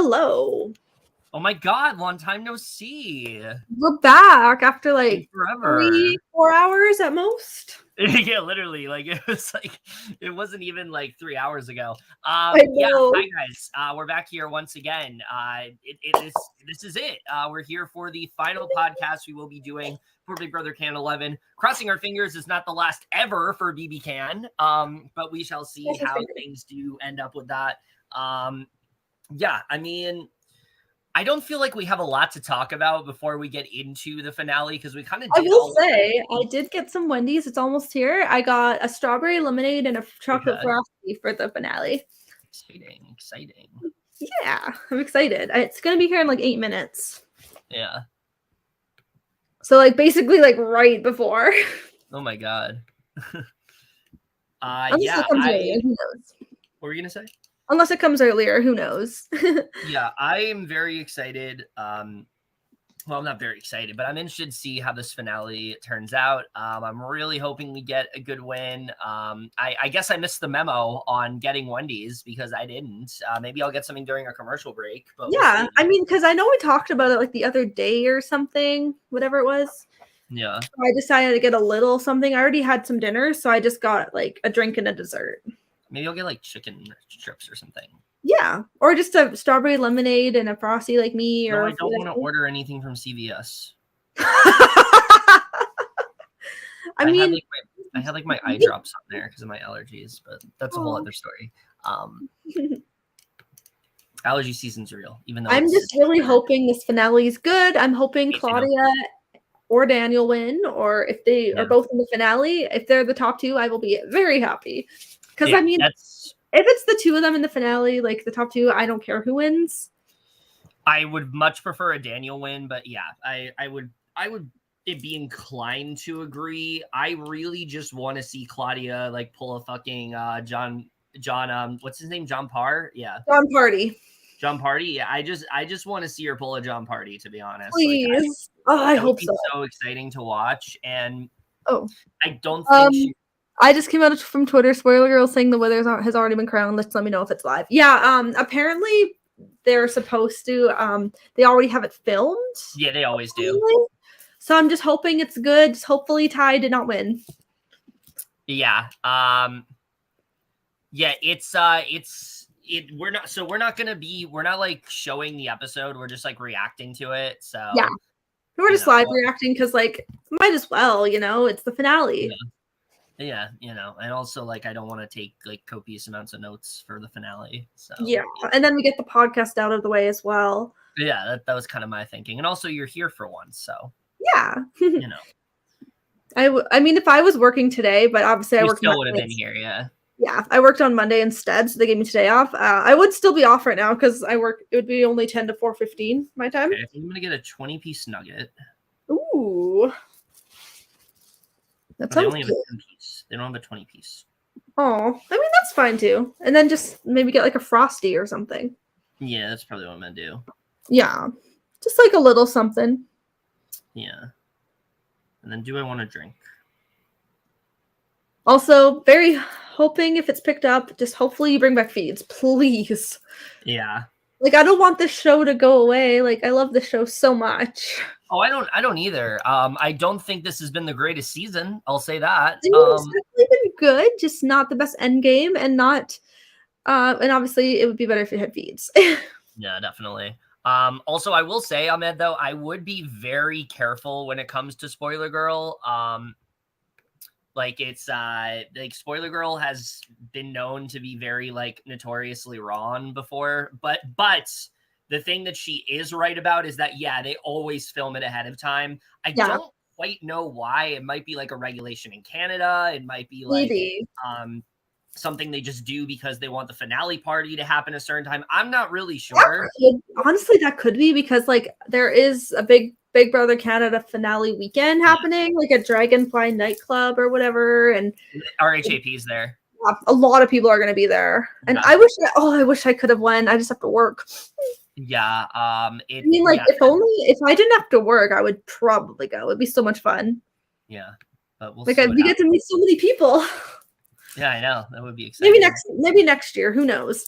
hello. Oh my god, long time no see. We're back after like forever. 3-4 hours at most. Yeah, literally. Like it wasn't even like 3 hours ago. I Yeah, know. hi guys. We're back here once again. This is it. We're here for the final podcast we will be doing for Big Brother Can 11. Crossing our fingers is not the last ever for BB Can. But we shall see how things do end up with that. Yeah, I mean, I don't feel like we have a lot to talk about before we get into the finale because we kind of. I will say I did get some Wendy's. It's almost here. I got a strawberry lemonade and a chocolate frosty for the finale. Exciting. Yeah, I'm excited. It's gonna be here in like 8 minutes. Yeah. So like basically like right before. Oh my god. Yeah. Earlier, who knows? What were you gonna say? Unless it comes earlier, who knows? Yeah, I am very excited. Well, I'm not very excited, but I'm interested to see how this finale turns out. I'm really hoping we get a good win. I guess I missed the memo on getting Wendy's because I didn't. Maybe I'll get something during a commercial break. But yeah, we'll I mean, because I know we talked about it like the other day or something, whatever it was. Yeah. So I decided to get a little something. I already had some dinner, so I just got like a drink and a dessert. Maybe I'll get like chicken strips or something. Yeah, or just a strawberry lemonade and a frosty like me. No, or I don't want to order anything from CVS. I mean, I had like my eye drops on there because of my allergies, but that's a whole other story. Allergy season's real, even though I'm just really hoping this finale is good. I'm hoping Claudia or Daniel win, or if they are both in the finale, if they're the top two, I will be very happy. Because I mean, if it's the two of them in the finale, like the top two, I don't care who wins. I would much prefer a Daniel win, but yeah, I would be inclined to agree. I really just want to see Claudia like pull a fucking John what's his name? John Parr? Yeah. John Party. Yeah, I just want to see her pull a John Party, to be honest. Please. I hope so. So exciting to watch. And I don't think I just came out from Twitter. Spoiler girl saying the weather has already been crowned. Let me know if it's live. Yeah. Apparently they're supposed to. They already have it filmed. Yeah, they always do. So I'm just hoping it's good. Just hopefully Ty did not win. Yeah. Yeah. We're not like showing the episode. We're just like reacting to it. So yeah, we're just live reacting because like might as well. It's the finale. Yeah, and also like I don't want to take like copious amounts of notes for the finale. So yeah, and then we get the podcast out of the way as well. Yeah, that was kind of my thinking, and also you're here for once, so yeah, I mean, if I was working today, but obviously I worked. Still would have been here, yeah. Yeah, I worked on Monday instead, so they gave me today off. I would still be off right now because I work. It would be only 10 to 4:15 my time. Okay, I'm gonna get a 20-piece nugget. Ooh. That sounds good. They don't have a 20-piece. Oh, I mean, that's fine too. And then just maybe get like a Frosty or something. Yeah, that's probably what I'm going to do. Yeah. Just like a little something. Yeah. And then do I want to drink? Also, very hoping if it's picked up, just hopefully you bring back feeds, please. Yeah. Like, I don't want this show to go away. Like, I love this show so much. Oh, I don't either. I don't think this has been the greatest season. I'll say that. It's definitely been good, just not the best end game, and not. And obviously, it would be better if it had feeds. Yeah, definitely. Also, I will say, Ahmed, though, I would be very careful when it comes to Spoiler Girl. Like it's like Spoiler Girl has been known to be very like notoriously wrong before, but the thing that she is right about is that they always film it ahead of time. I don't quite know why. It might be like a regulation in Canada. It might be like something they just do because they want the finale party to happen a certain time. I'm not really sure. Honestly, that could be because like there is a Big Brother Canada finale weekend happening, like a Dragonfly nightclub or whatever, and RHAP's there. A lot of people are going to be there, and I wish I could have went. I just have to work. Yeah. If I didn't have to work, I would probably go. It'd be so much fun. Yeah, but we get to meet so many people. Yeah, I know that would be exciting. Maybe next year. Who knows?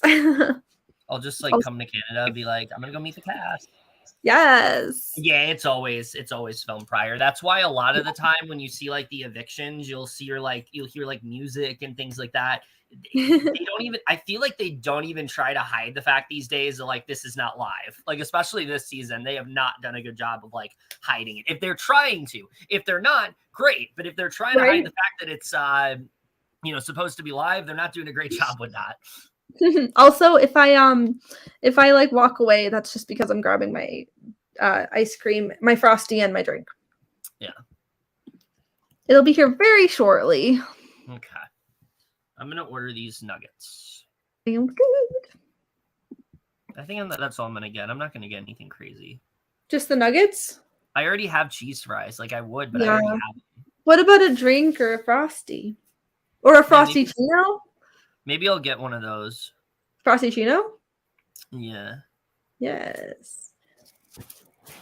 I'll just like come to Canada and be like, I'm gonna go meet the cast. Yes. Yeah, it's always filmed prior. That's why a lot of the time when you see like the evictions, you'll hear like music and things like that. They don't even, I feel like they don't even try to hide the fact these days that like this is not live. Like especially this season, they have not done a good job of like hiding it. If they're trying to, if they're not, great. But if they're trying to hide the fact that it's supposed to be live, they're not doing a great job with that. Also, if I like walk away, that's just because I'm grabbing my ice cream, my Frosty, and my drink. Yeah. It'll be here very shortly. Okay. I'm gonna order these nuggets. Sounds good. I think that's all I'm gonna get. I'm not gonna get anything crazy. Just the nuggets? I already have cheese fries. Like I would, but I already have them. What about a drink or a Frosty? Or a Frosty Chino? Maybe I'll get one of those. Frosty Chino? Yeah. Yes.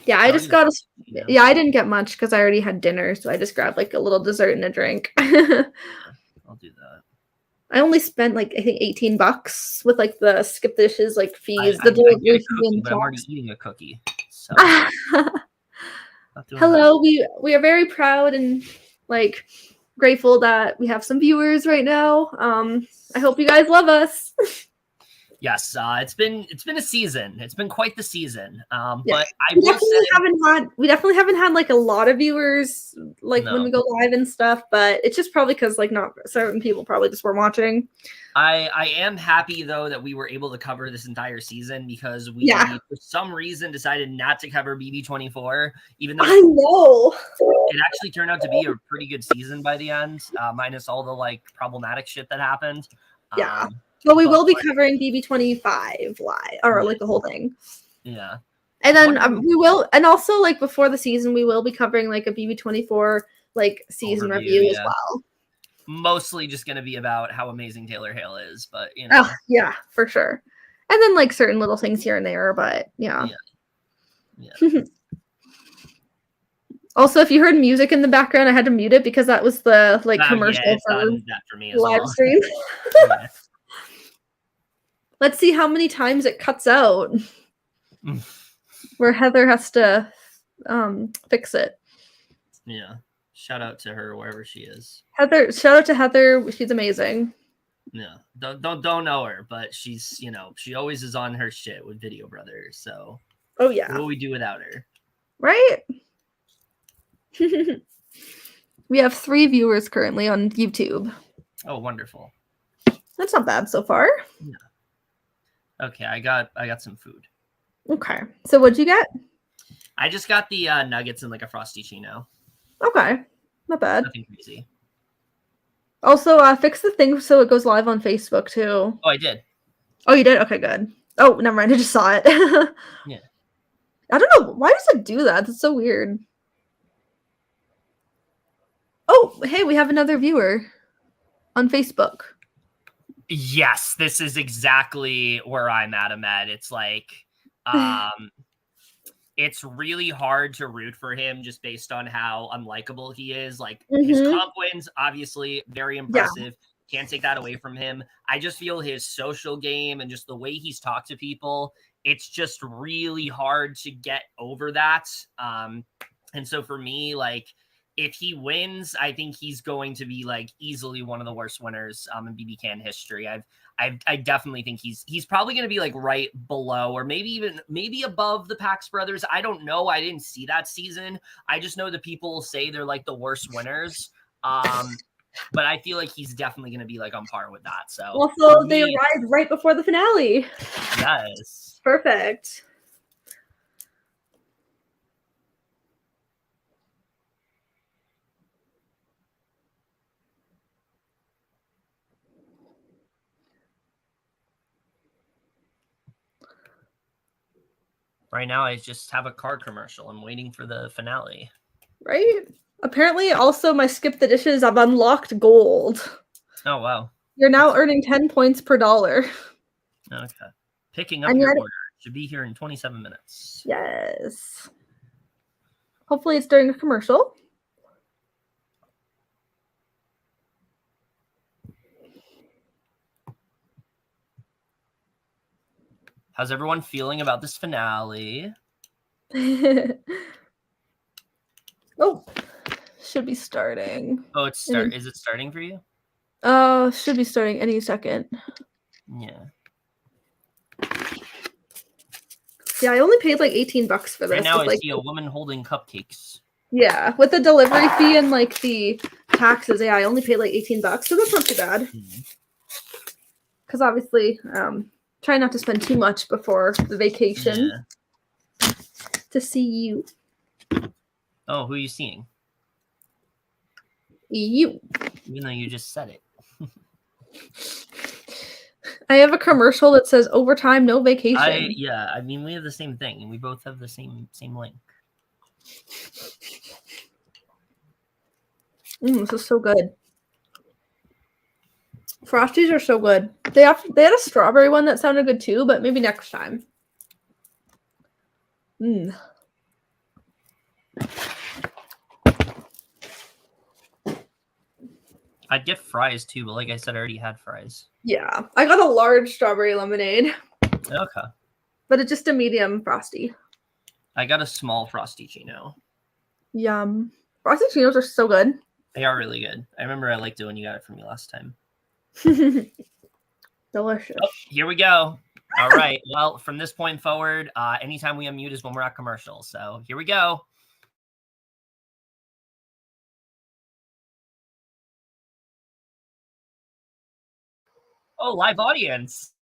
Yeah, I just got yeah, I didn't get much because I already had dinner, so I just grabbed like a little dessert and a drink. I'll do that. I only spent like I think $18 with like the skip dishes, like fees, I get a cookie, but I'm already eating a cookie. So hello, we are very proud and like grateful that we have some viewers right now. I hope you guys love us. Yes, it's been a season. It's been quite the season. But we definitely haven't had like a lot of viewers like when we go live and stuff. But it's just probably because like not certain people probably just weren't watching. I am happy though that we were able to cover this entire season because we for some reason decided not to cover BB24, even though I know it actually turned out to be a pretty good season by the end, minus all the like problematic shit that happened. Yeah. Well, we will be covering BB25 live, or like the whole thing. Yeah. And then we will, and also like before the season, we will be covering like a BB24 like season review as well. Mostly just going to be about how amazing Taylor Hale is, but you know. Oh, yeah, for sure. And then like certain little things here and there, but yeah. Also, if you heard music in the background, I had to mute it because that was the like commercial for me as live well. stream. Let's see how many times it cuts out where Heather has to fix it. Yeah. Shout out to her wherever she is. Heather, shout out to Heather. She's amazing. Yeah. Don't know her, but she's, she always is on her shit with Video Brothers. So oh yeah. What will we do without her? Right? We have 3 viewers currently on YouTube. Oh, wonderful. That's not bad so far. Yeah. Okay, I got some food. Okay. So what'd you get? I just got the nuggets and like a Frosty Chino. Okay. Not bad. Nothing crazy. Also, fix the thing so it goes live on Facebook too. Oh, I did. Oh, you did? Okay, good. Oh, never mind. I just saw it. Yeah. I don't know. Why does it do that? That's so weird. Oh, hey, we have another viewer on Facebook. Yes, this is exactly where I'm at, Ahmed. It's like, it's really hard to root for him just based on how unlikable he is. Like his comp wins, obviously very impressive. Yeah. Can't take that away from him. I just feel his social game and just the way he's talked to people, it's just really hard to get over that. And so for me, like, if he wins, I think he's going to be like easily one of the worst winners in BB Can history. I definitely think he's probably going to be like right below or maybe above the Pax brothers. I don't know. I didn't see that season. I just know that people say they're like the worst winners. But I feel like he's definitely going to be like on par with that. So also they arrived right before the finale. Yes. Perfect. Right now, I just have a car commercial. I'm waiting for the finale. Right? Apparently, also, my skip the dishes, I've unlocked gold. Oh, wow. You're now earning 10 points per dollar. Okay. Picking up your order. Should be here in 27 minutes. Yes. Hopefully, it's during a commercial. How's everyone feeling about this finale? Oh, should be starting. Oh, is it starting for you? Should be starting any second. Yeah. Yeah, I only paid like $18 for this. Right now, I like, see a woman holding cupcakes. Yeah, with the delivery fee and like the taxes, yeah, I only paid like $18, so that's not too bad. Because obviously, try not to spend too much before the vacation. Yeah. To see you. Oh, who are you seeing? You. Even though you just said it. I have a commercial that says overtime, no vacation. I mean, we have the same thing, and we both have the same link. This is so good. Frosties are so good. They had a strawberry one that sounded good too, but maybe next time. I'd get fries too, but like I said, I already had fries. Yeah, I got a large strawberry lemonade. Okay. But it's just a medium Frosty. I got a small Frosty-ccino. Yum. Frosty-ccinos are so good. They are really good. I remember I liked it when you got it from me last time. Delicious. Oh, here we go. All right. Well, from this point forward, anytime we unmute is when we're at commercial. So here we go. Oh, live audience.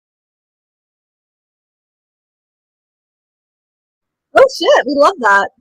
Oh, shit. We love that.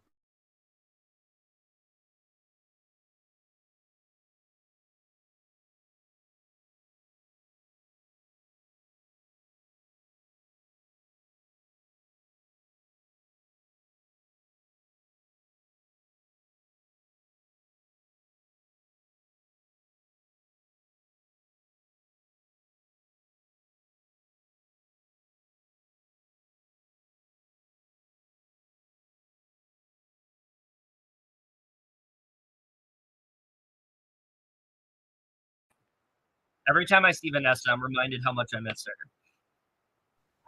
Every time I see Vanessa, I'm reminded how much I miss her.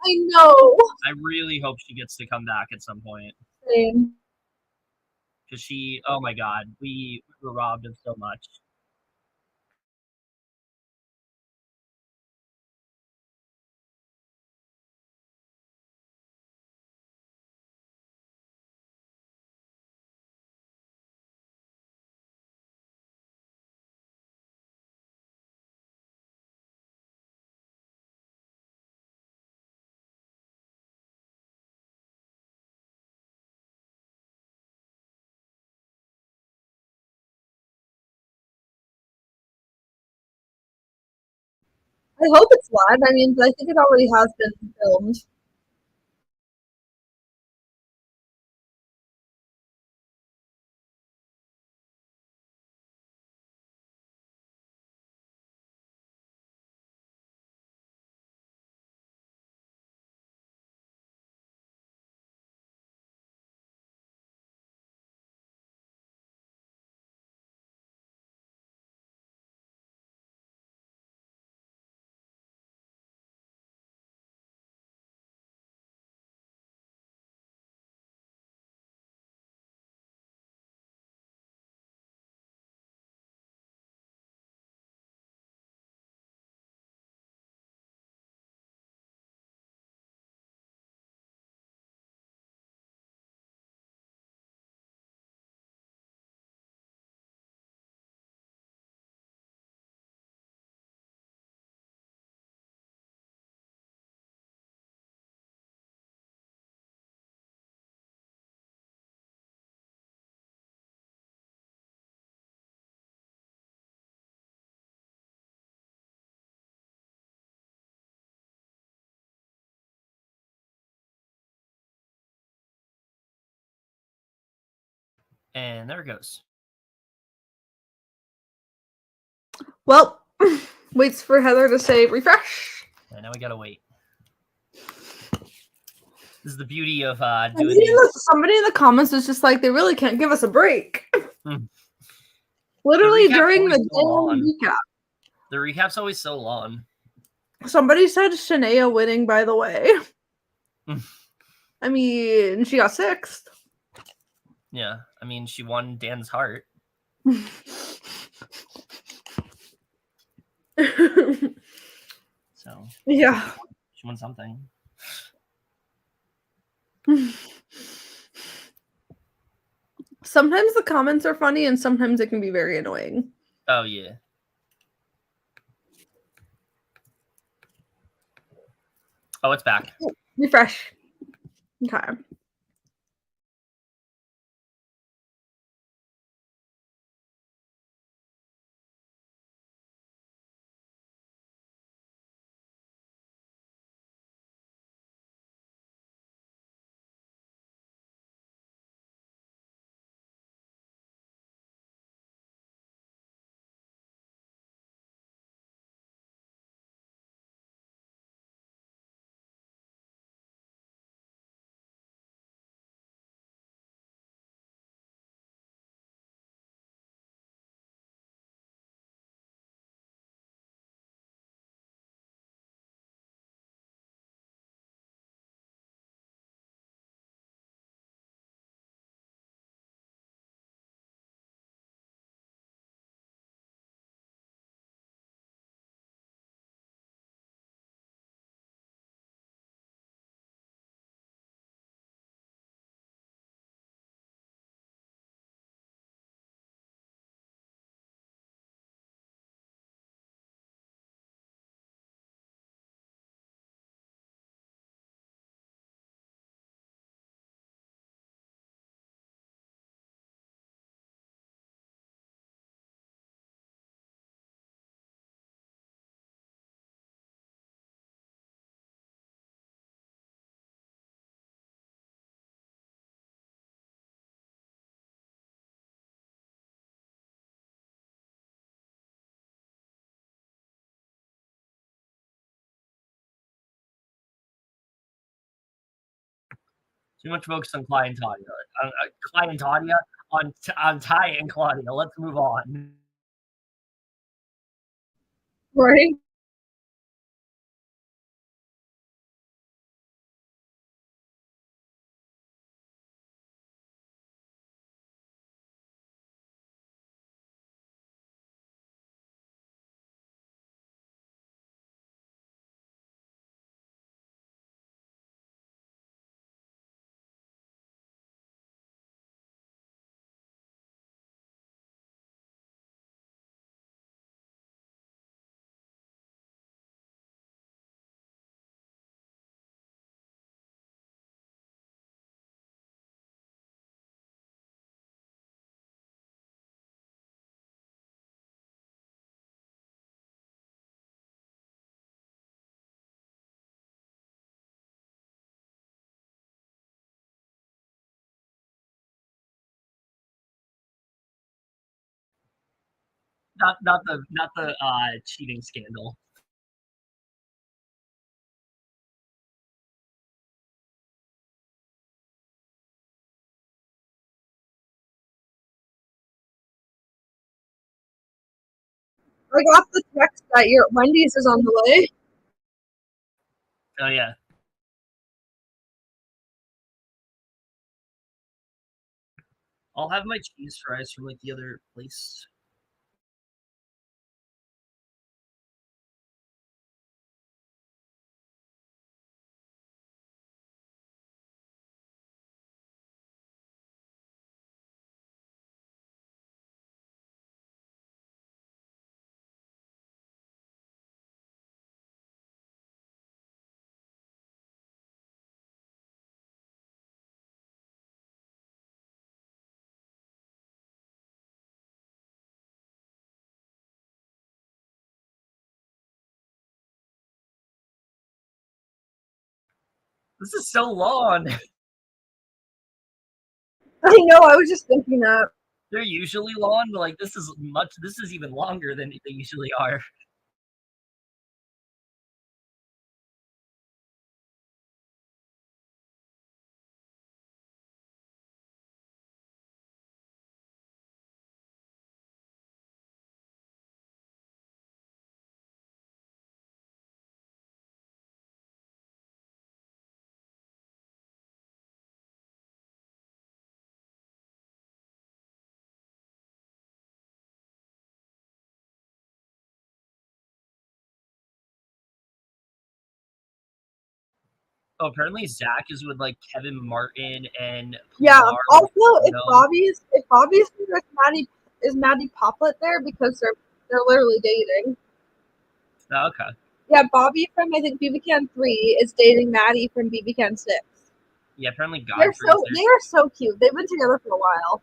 I know. I really hope she gets to come back at some point. Same. Because oh my God, we were robbed of so much. I hope it's live. I mean, I think it already has been filmed. And there it goes. Well, waits for Heather to say refresh. And now we gotta wait. This is the beauty of doing these. Somebody in the comments was just like, they really can't give us a break. Literally during the recap. The recap's always so long. Somebody said Shania winning, by the way. I mean, she got 6th. Yeah, I mean, she won Dan's heart. So yeah, she won something. Sometimes the comments are funny, and sometimes it can be very annoying. Oh yeah. Oh, it's back. Refresh. Okay. Too much focus on Claudia and Claudia, on Ty and Claudia. Let's move on. Right? Not the cheating scandal. I got the text that your Wendy's is on the way. Oh yeah. I'll have my cheese fries from like the other place. This is so long. I know, I was just thinking that. They're usually long, but like this is even longer than they usually are. Oh, apparently Zach is with like Kevin Martin and Yeah. Pilar. Also, if Bobby's there, is Maddie Poplet there because they're literally dating. Oh, okay. Yeah, Bobby from I think BB Can 3 is dating Maddie from BB Can 6. Yeah, apparently They Godfrey's are so cute. They've been together for a while.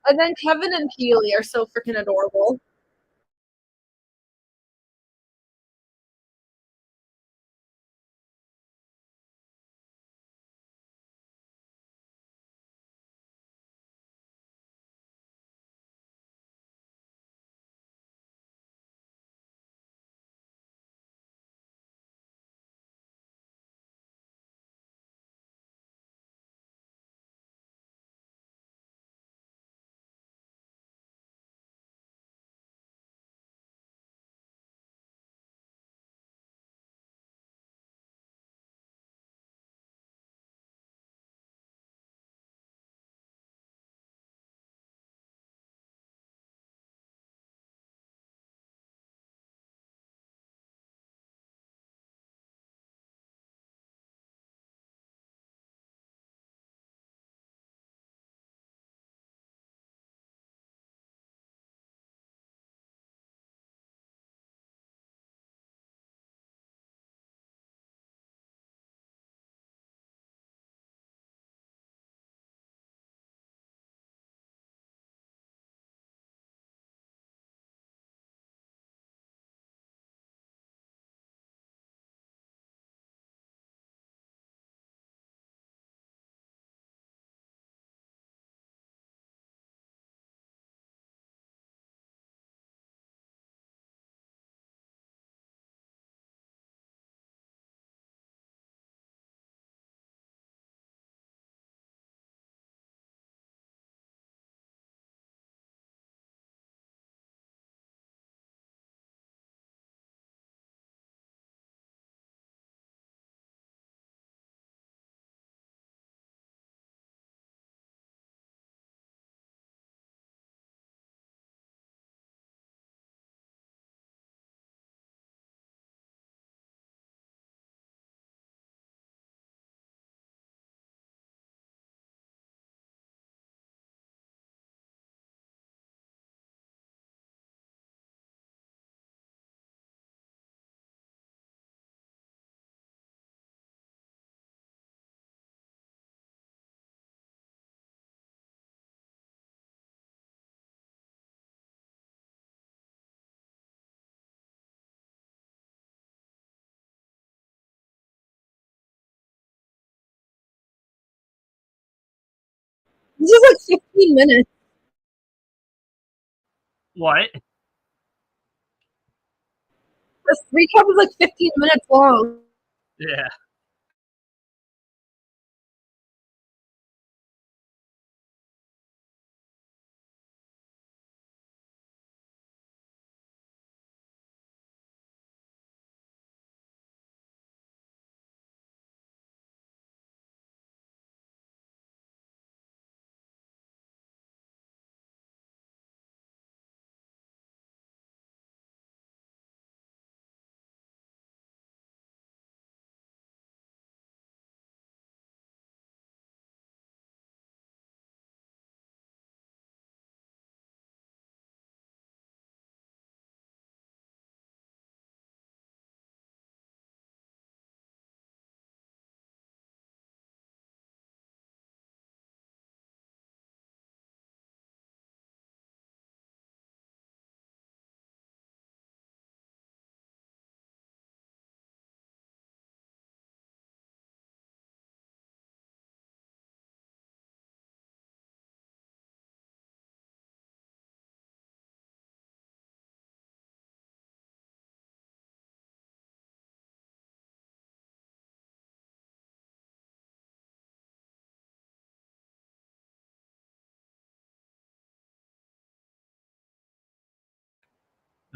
And then Kevin and Kely are so freaking adorable. This is like 15 minutes. What? This recap is like 15 minutes long. Yeah.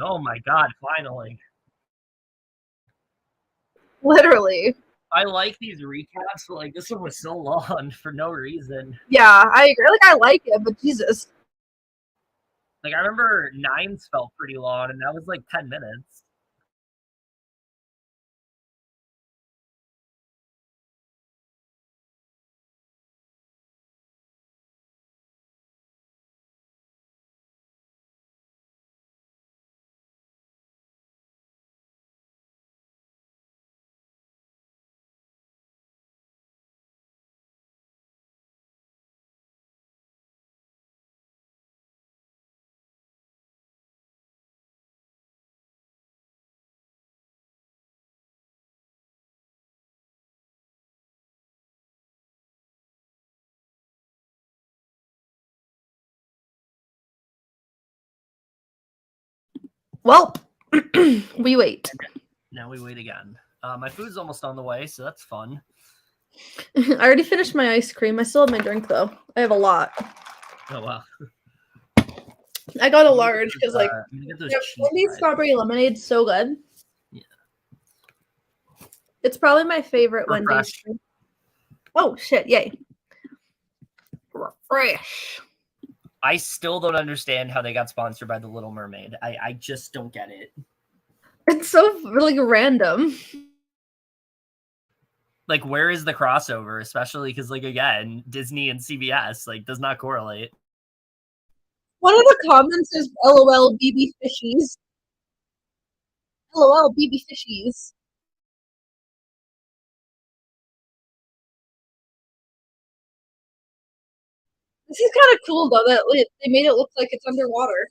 Oh my God! Finally. Literally. I like these recaps, but like this one was so long for no reason. Yeah, I agree. Like I like it, but Jesus. Like I remember Nines felt pretty long, and that was like 10 minutes. Well, we wait. Now we wait again. My food's almost on the way, so that's fun. I already finished my ice cream. I still have my drink though. I have a lot. Oh wow. I got a large because like Wendy's strawberry lemonade's so good. Yeah. It's probably my favorite Wendy's. Oh shit! Yay! Refresh. I still don't understand how they got sponsored by The Little Mermaid. I just don't get it. It's so really random. Like, where is the crossover? Especially because, like, again, Disney and CBS like does not correlate. One of the comments is "LOL, BB fishies." LOL, BB fishies. This is kind of cool though that they made it look like it's underwater.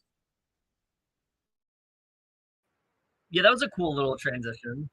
Yeah, that was a cool little transition.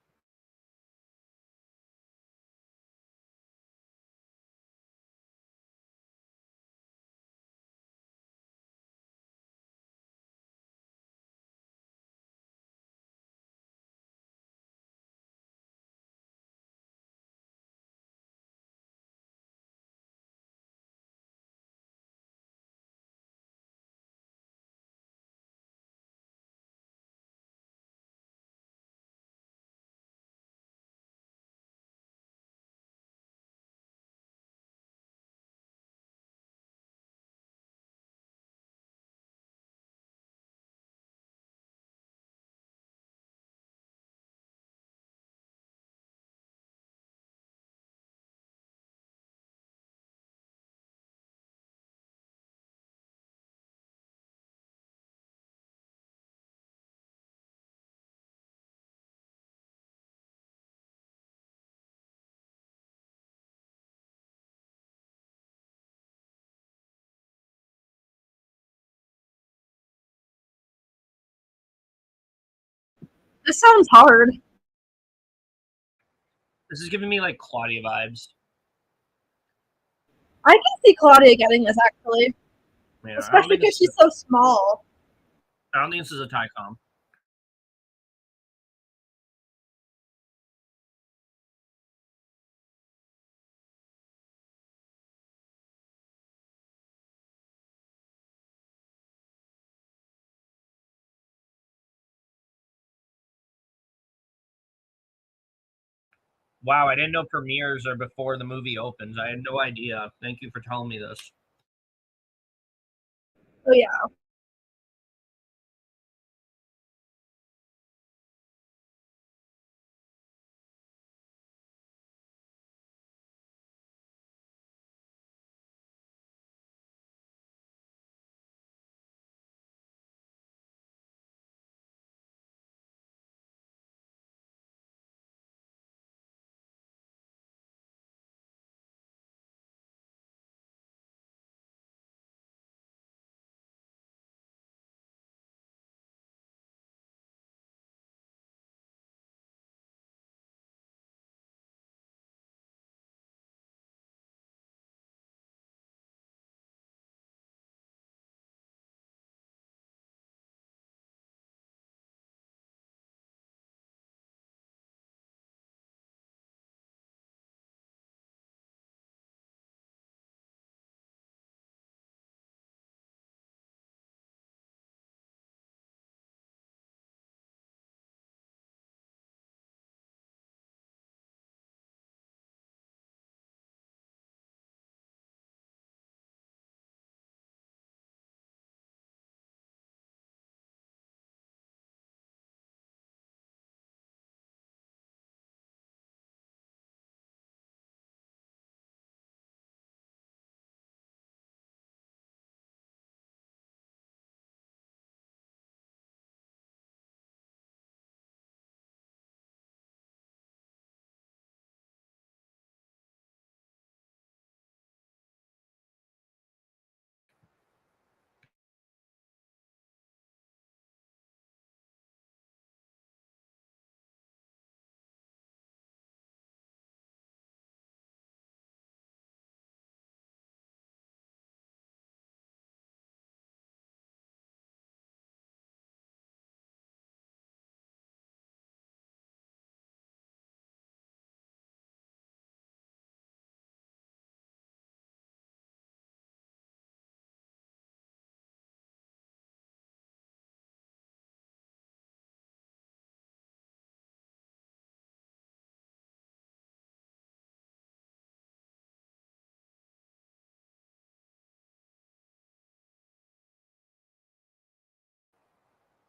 This sounds hard. This is giving me like Claudia vibes. I can see Claudia getting this actually, Yeah, especially because she's so small. I don't think this is a tie comp. Wow, I didn't know premieres are before the movie opens. I had no idea. Thank you for telling me this. Oh yeah.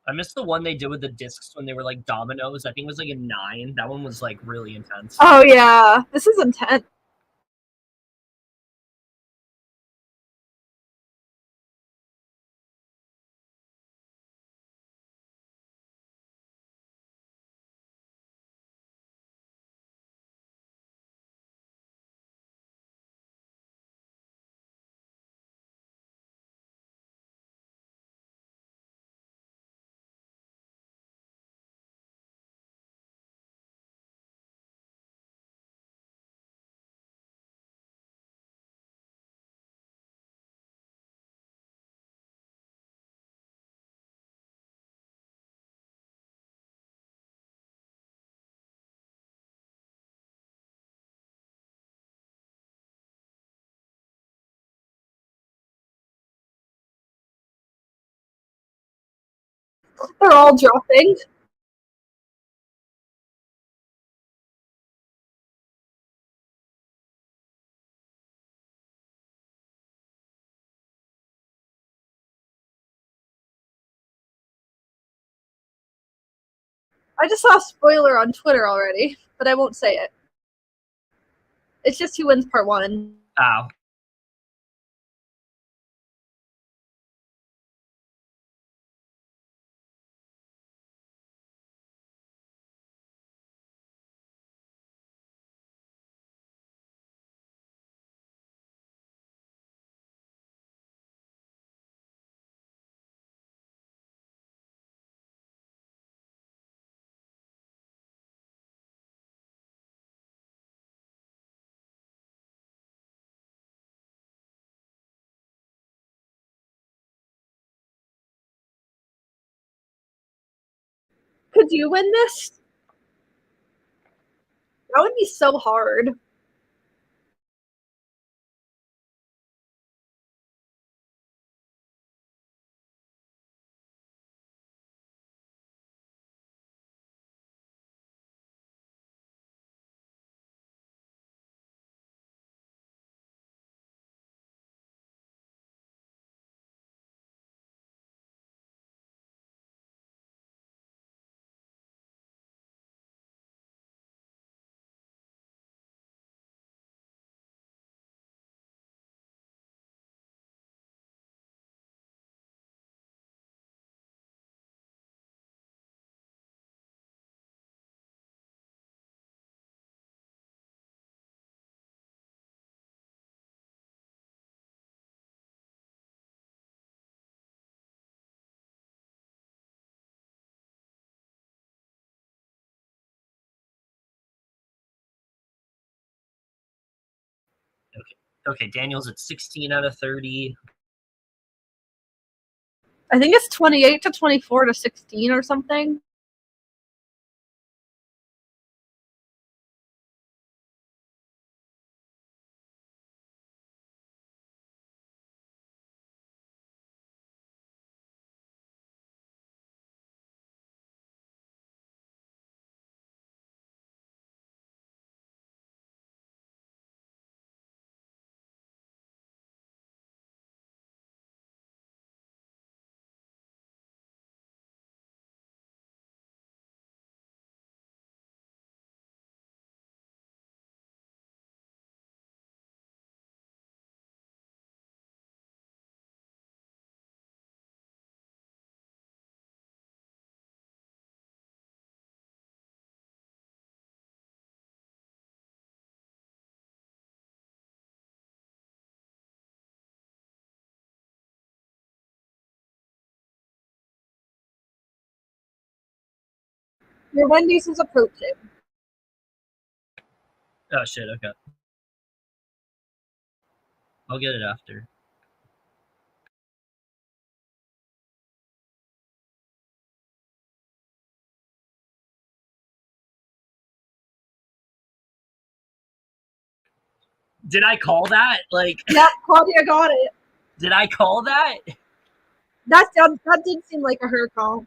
I missed the one they did with the discs when they were like dominoes. I think it was like a 9. That one was like really intense. Oh yeah, this is intense. They're all dropping. I just saw a spoiler on Twitter already, but I won't say it. It's just who wins part 1. Oh. Could you win this? That would be so hard. Okay, Daniel's at 16 out of 30. I think it's 28 to 24 to 16 or something. Your Wendy's is approaching. Oh shit, okay. I'll get it after. Did I call that? Like, yeah, Claudia got it. Did I call that? That did seem like a her call.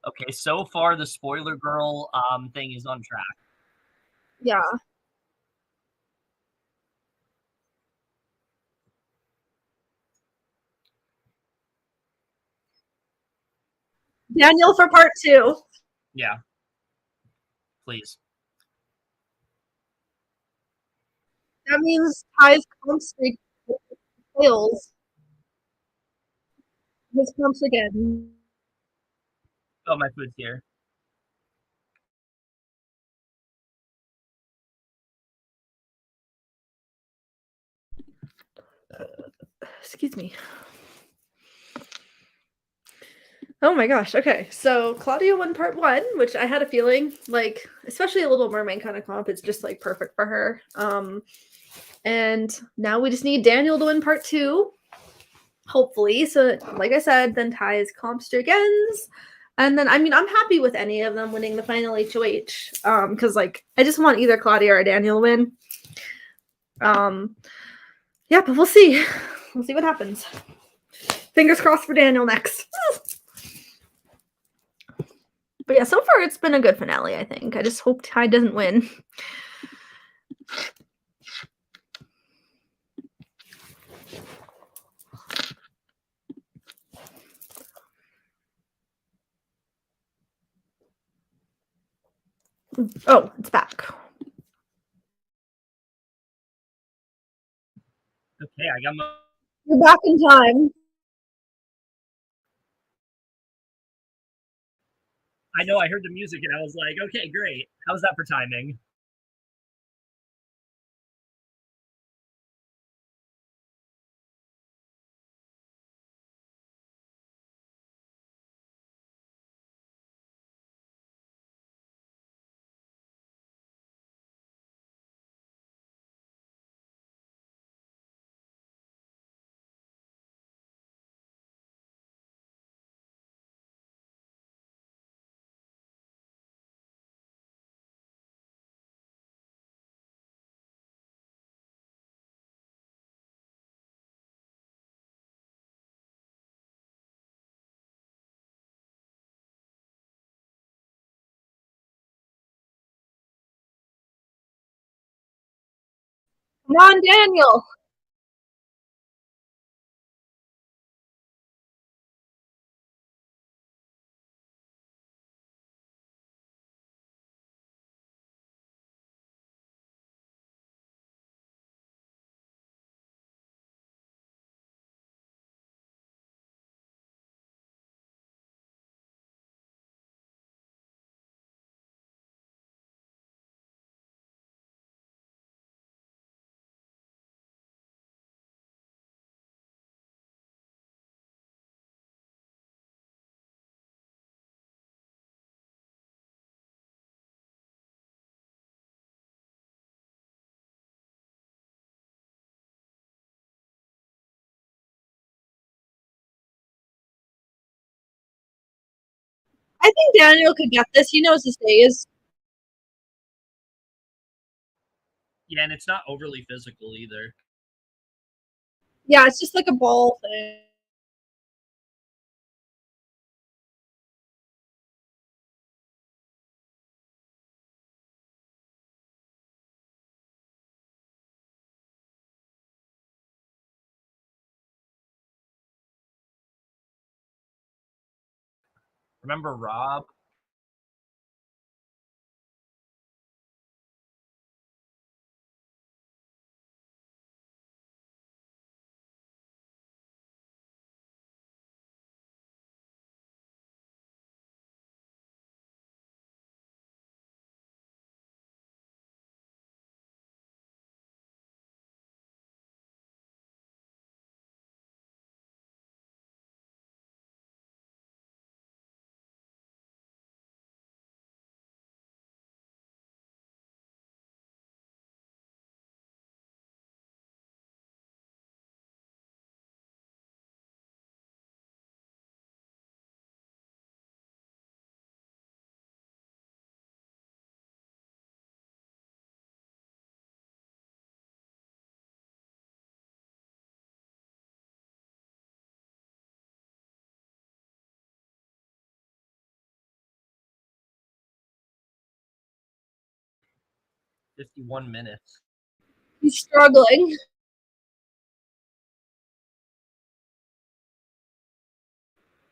Okay, so far the spoiler girl thing is on track. Yeah. Daniel for part 2. Yeah. Please. That means Ty's comp streak fails. His comps again. Oh, my food's here. Excuse me. Oh my gosh. Okay. So Claudia Won Part One, which I had a feeling, like, especially a Little Mermaid kind of comp, it's just like perfect for her. And now we just need Daniel to win Part Two, hopefully. So, like I said, then Ty's comp streak ends. And then, I mean, I'm happy with any of them winning the final HOH. Because like I just want either Claudia or Daniel to win. Yeah, but we'll see. We'll see what happens. Fingers crossed for Daniel next. But yeah, so far it's been a good finale, I think. I just hope Ty doesn't win. Oh, it's back. Okay, I got my. You're back in time. I know, I heard the music and I was like, okay, great. How's that for timing? Come on, Daniel. I think Daniel could get this. He knows his days. Yeah, and it's not overly physical either. Yeah, it's just like a ball thing. Remember Rob? 51 minutes. He's struggling.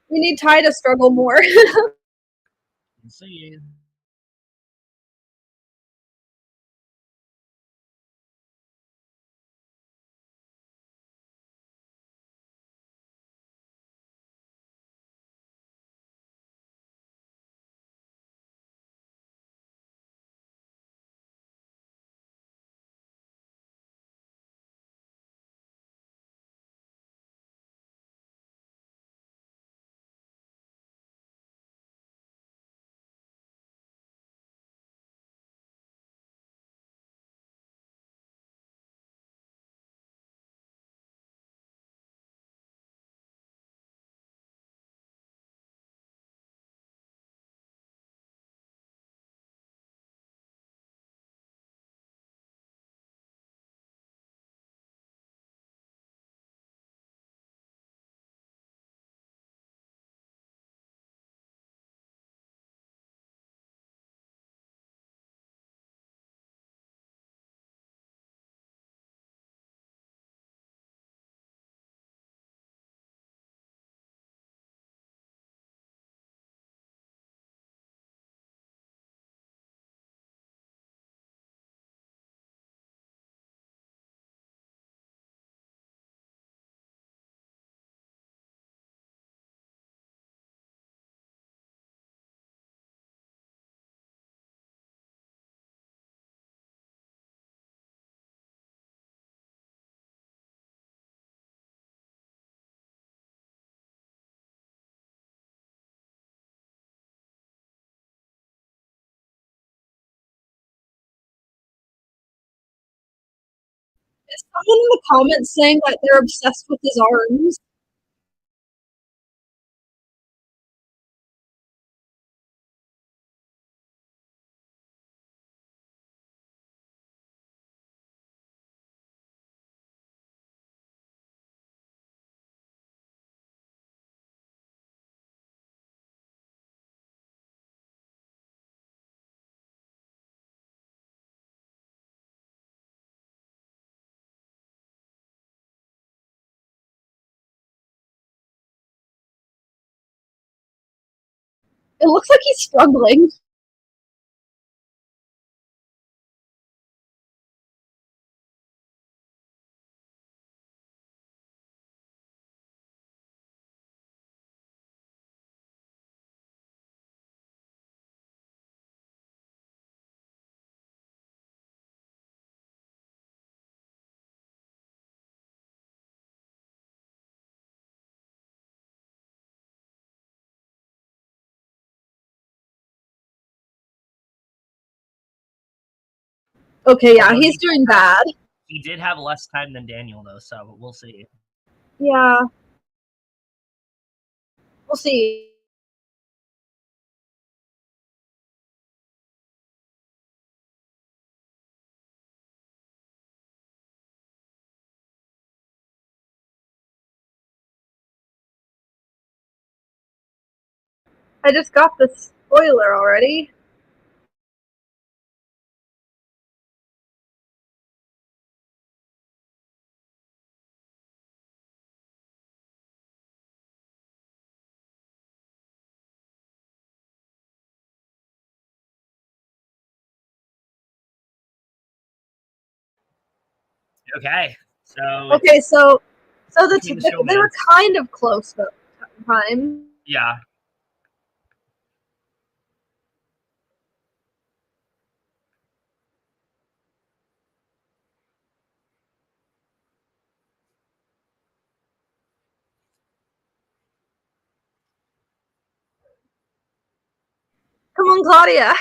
We need Ty to struggle more. Let's see. Is someone in the comments saying that they're obsessed with his arms? It looks like he's struggling. Okay, yeah, he's doing bad. He did have less time than Daniel, though, so we'll see. Yeah. We'll see. I just got the spoiler already. Okay, so they were kind of close though. Time. Yeah. Come on, Claudia.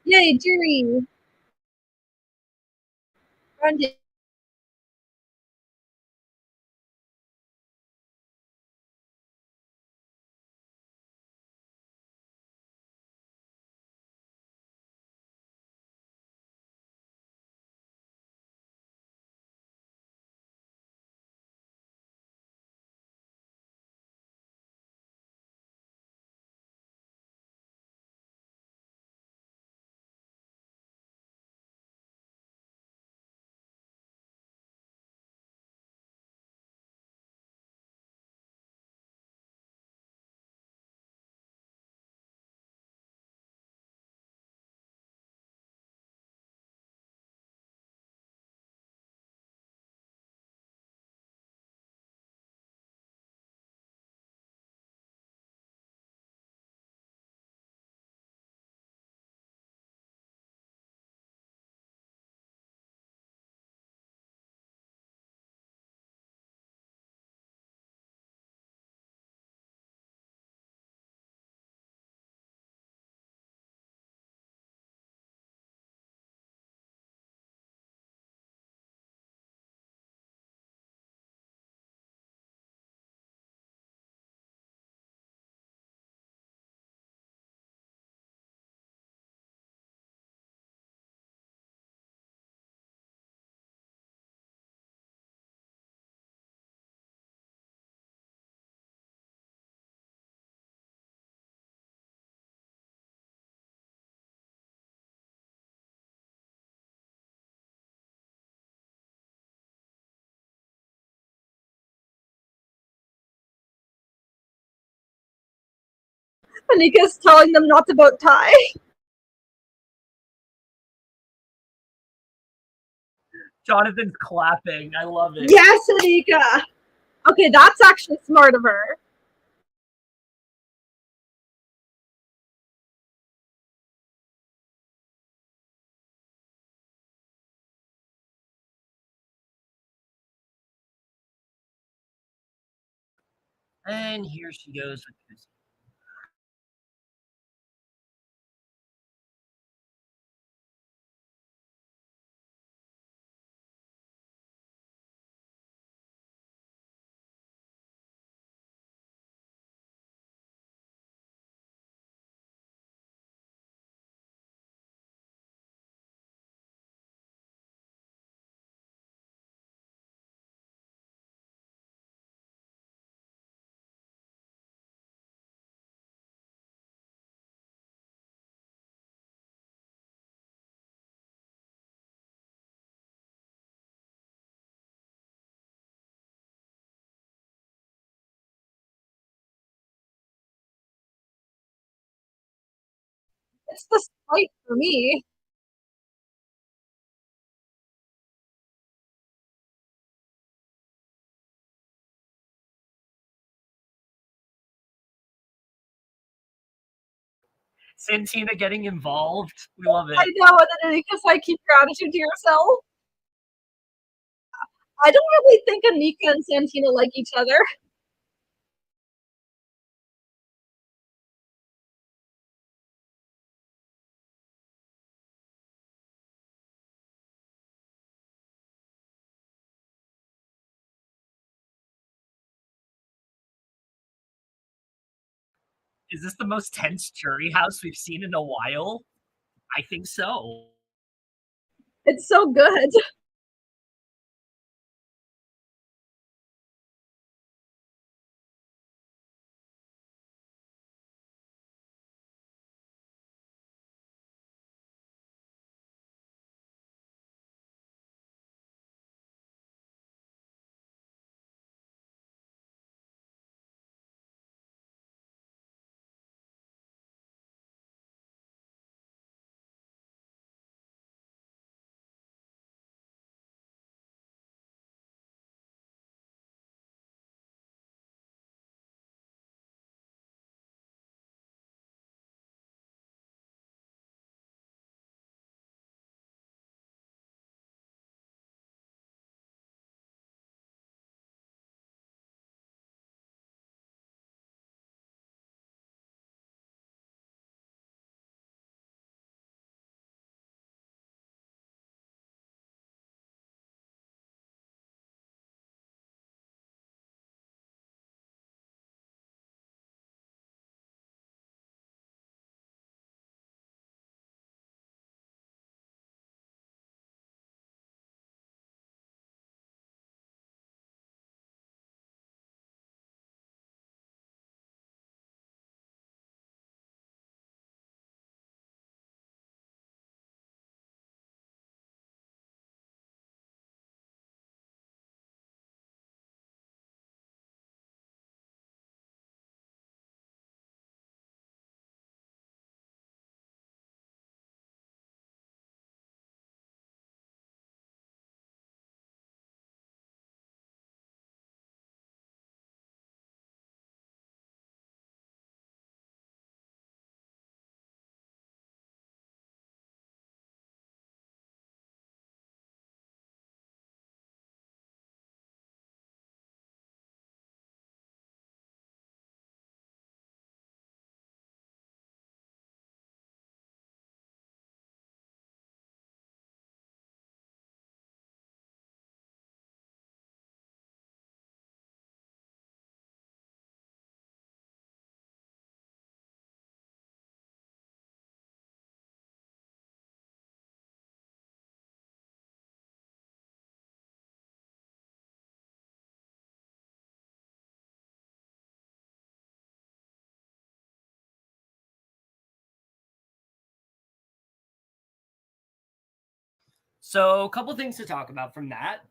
Yay, Jerry. Randy. Anika's telling them not to vote tie. Jonathan's clapping. I love it. Yes, Anika. Okay, that's actually smart of her. And here she goes with this. It's the spite for me. Santina getting involved. We love it. I know, and then Anika's like, keep your attitude to yourself. I don't really think Anika and Santina like each other. Is this the most tense jury house we've seen in a while? I think so. It's so good. So a couple things to talk about from that.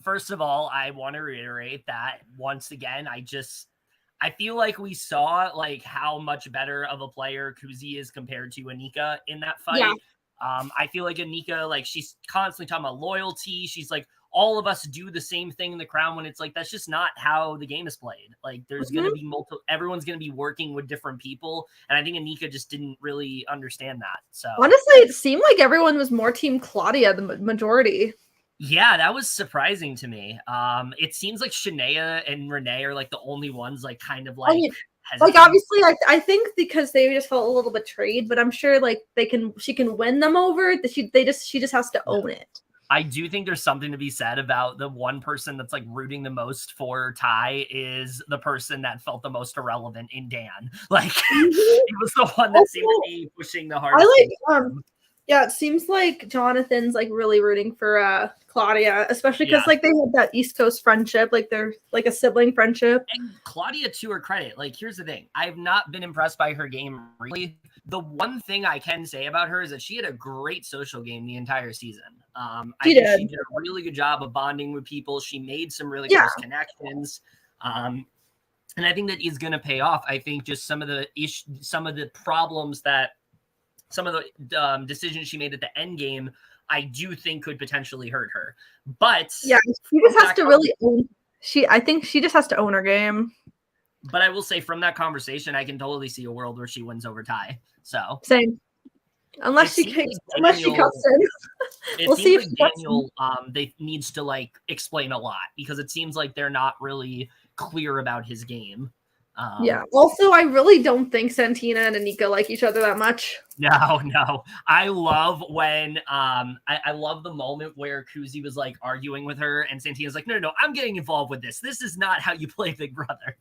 First of all, I want to reiterate that once again, I feel like we saw like how much better of a player Kuzi is compared to Anika in that fight. Yeah. I feel like Anika, like she's constantly talking about loyalty. She's like, all of us do the same thing in the crown, when it's like, that's just not how the game is played. Like there's going to be everyone's going to be working with different people. And I think Anika just didn't really understand that. So honestly, it seemed like everyone was more team Claudia, the majority. Yeah, that was surprising to me. It seems like Shania and Renee are like the only ones like kind of like like obviously I think because they just felt a little betrayed, but I'm sure like she can win them over. She just has to own it. I do think there's something to be said about the one person that's like rooting the most for Ty is the person that felt the most irrelevant in Dan. Like he was the one that seemed to be pushing the hardest. Yeah, it seems like Jonathan's like really rooting for Claudia, especially because like they had that East Coast friendship, like they're like a sibling friendship. And Claudia, to her credit, like here's the thing: I've not been impressed by her game really. The one thing I can say about her is that she had a great social game the entire season. I think she did a really good job of bonding with people. She made some really close connections. And I think that is going to pay off. I think just some of the problems that some of the decisions she made at the end game, I do think could potentially hurt her. But yeah, she just has to really own. I think she just has to own her game. But I will say, from that conversation, I can totally see a world where she wins over Ty. So same, unless she cuts in. We'll see if Daniel they needs to like explain a lot, because it seems like they're not really clear about his game. Yeah. Also, I really don't think Santina and Anika like each other that much. No. I love when I love the moment where Kuzi was like arguing with her and Santina's like, no, I'm getting involved with this. This is not how you play Big Brother.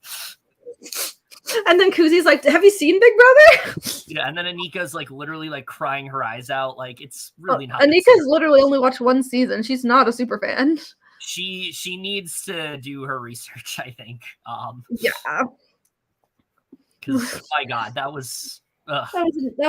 And then Kuzi's like, have you seen Big Brother? Yeah, and then Anika's like literally like crying her eyes out. Like it's really not. Anika's literally only watched one season. She's not a super fan. She needs to do her research, I think. Yeah. Because my God, that was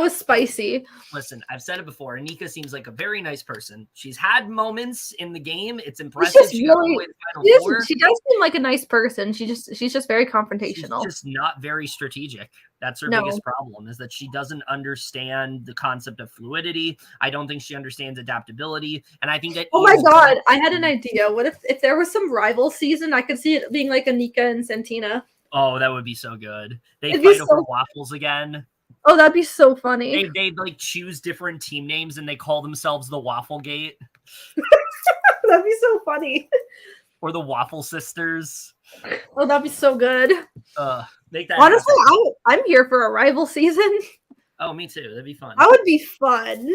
spicy. Listen, I've said it before. Anika seems like a very nice person. She's had moments in the game. It's impressive. She does seem like a nice person. She's just very confrontational. She's just not very strategic. That's her biggest problem, is that she doesn't understand the concept of fluidity. I don't think she understands adaptability. And I think that oh my God, I had an idea. What if there was some rival season? I could see it being like Anika and Santina. Oh, that would be so good. They fight over waffles again. Oh, that'd be so funny. They like choose different team names and they call themselves the Waffle Gate. That'd be so funny. Or the Waffle Sisters. Oh, that'd be so good. Make that honestly happen. I'm here for a rival season. Oh, me too. That'd be fun. That would be fun.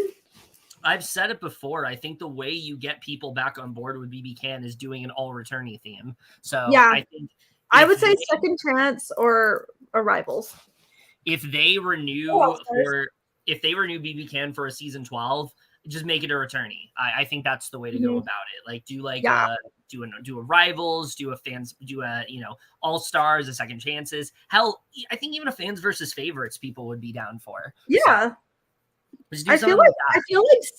I've said it before. I think the way you get people back on board with BB Can is doing an all returnee theme. So yeah, I think I would say Second Chance or Rivals. If they renew BB Can for a season 12, just make it a returney. I think that's the way to go about it. Like do a Rivals, do a All Stars, a Second Chances. Hell, I think even a fans versus favorites people would be down for. Yeah. So,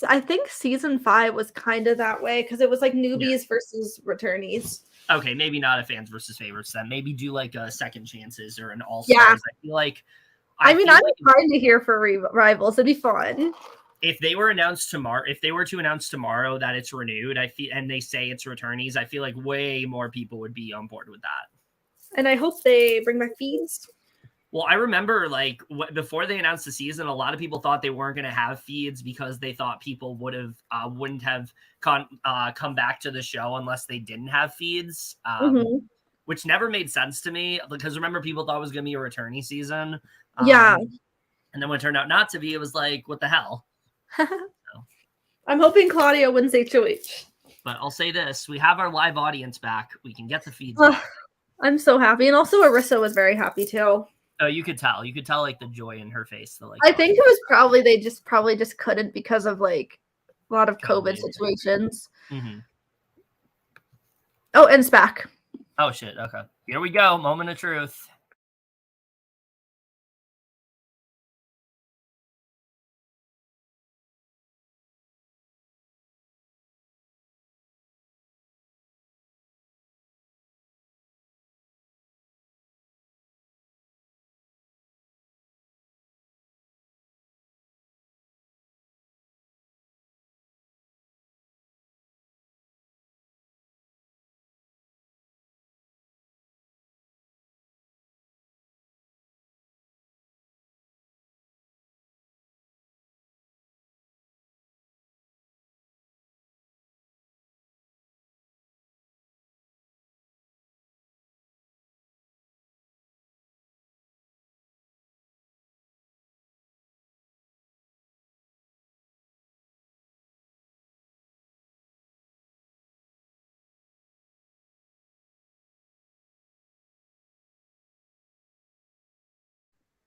I think season 5 was kind of that way because it was like newbies versus returnees. Okay, maybe not a fans versus favorites then. Maybe do like a Second Chances or an All Stars. Yeah. I feel like I'm trying to hear for Rivals. It'd be fun. If they were to announce tomorrow that it's renewed, and they say it's returnees, I feel like way more people would be on board with that. And I hope they bring back feeds. Well, I remember like before they announced the season, a lot of people thought they weren't going to have feeds because they thought people wouldn't have come back to the show unless they didn't have feeds. Which never made sense to me because remember people thought it was going to be a returnee season. Yeah. And then when it turned out not to be, it was like, what the hell? I'm hoping Claudia wins HOH. But I'll say this. We have our live audience back. We can get the feeds. I'm so happy. And also Arissa was very happy too. Oh, you could tell. You could tell like the joy in her face. I think it was probably they just couldn't because of like a lot of COVID situations. Mm-hmm. Oh, and SPAC. Oh shit. Okay. Here we go. Moment of truth.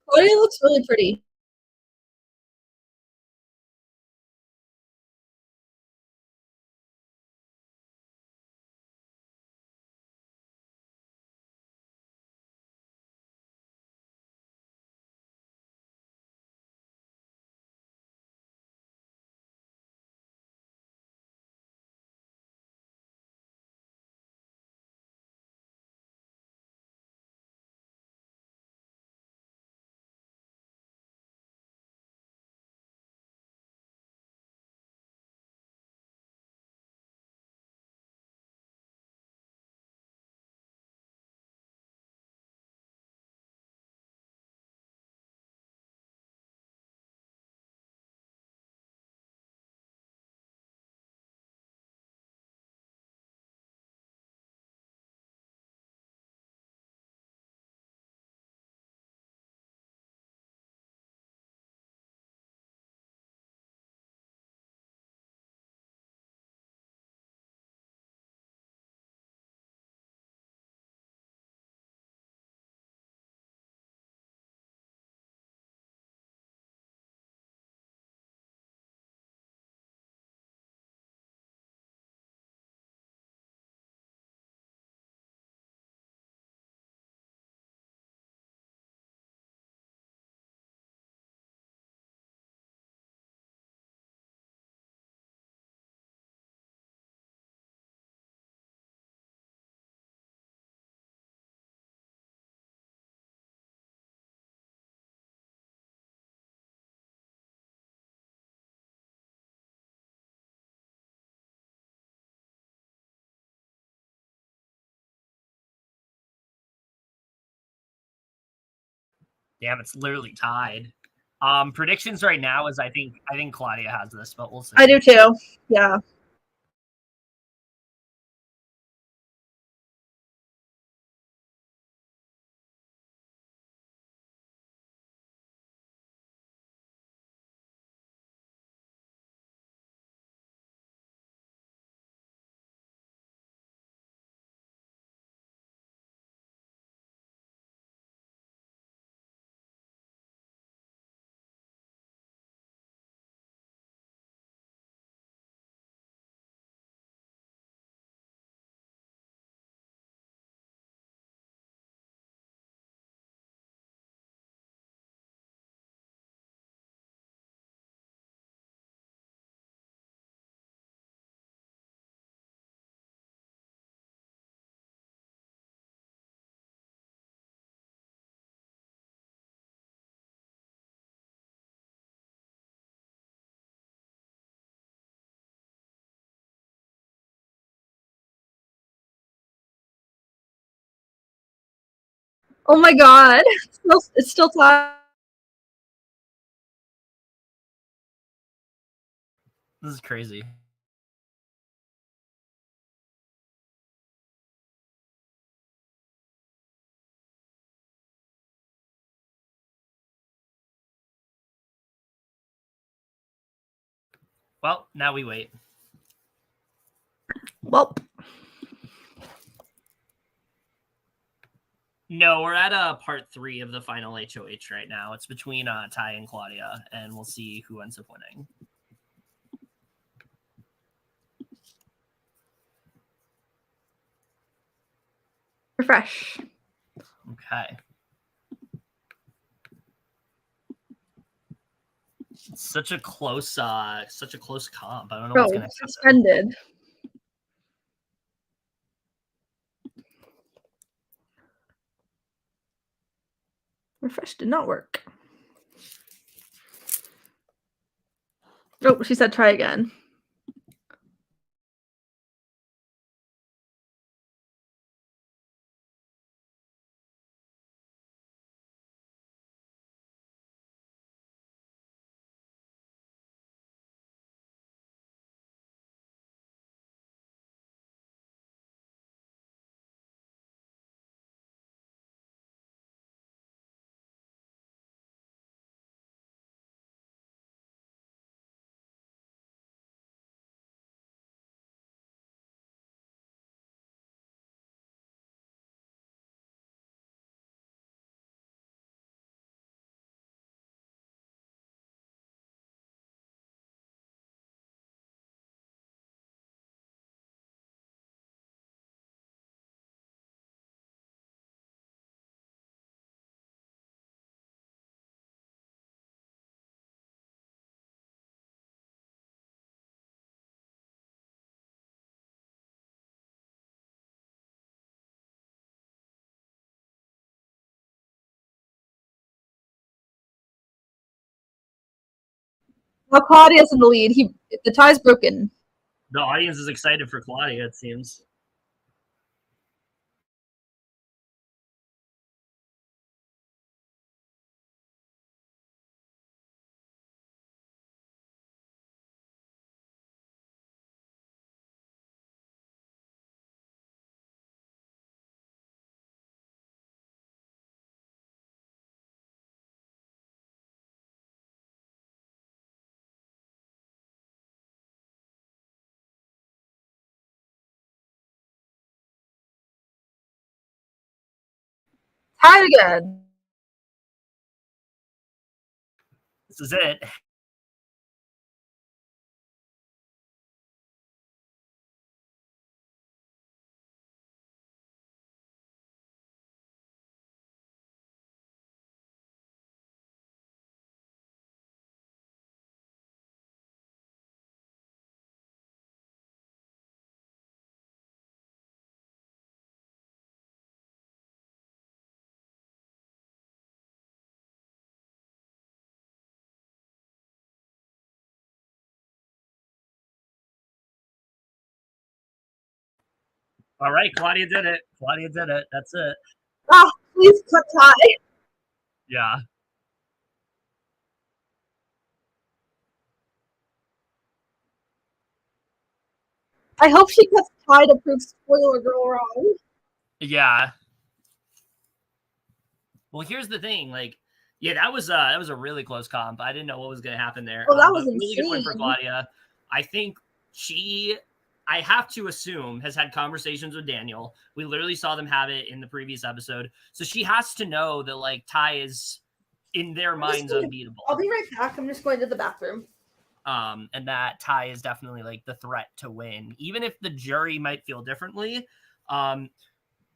Claudia looks really pretty. Damn, it's literally tied. Predictions right now is I think Claudia has this, but we'll see. I do too. Yeah. Oh my god. It's still tied. This is crazy. Well, now we wait. Well. No, we're at part 3 of the final HOH right now. It's between Ty and Claudia, and we'll see who ends up winning. Refresh. Okay. It's such a close comp. I don't know what's gonna happen. Suspended. Refresh did not work. Oh, she said try again. Now Claudia's in the lead. The tie's broken. The audience is excited for Claudia, it seems. Tie again. This is it. All right, Claudia did it. Claudia did it. That's it. Ah, please cut tie. Yeah. I hope she cuts tie to prove Spoiler Girl wrong. Yeah. Well, here's the thing. Like, yeah, that was a really close comp. I didn't know what was going to happen there. Oh, that was but insane. Really good win for Claudia. I think I have to assume, has had conversations with Daniel. We literally saw them have it in the previous episode. So she has to know that, like, tie is, in their minds, unbeatable. I'll be right back. I'm just going to the bathroom. And that tie is definitely, like, the threat to win. Even if the jury might feel differently,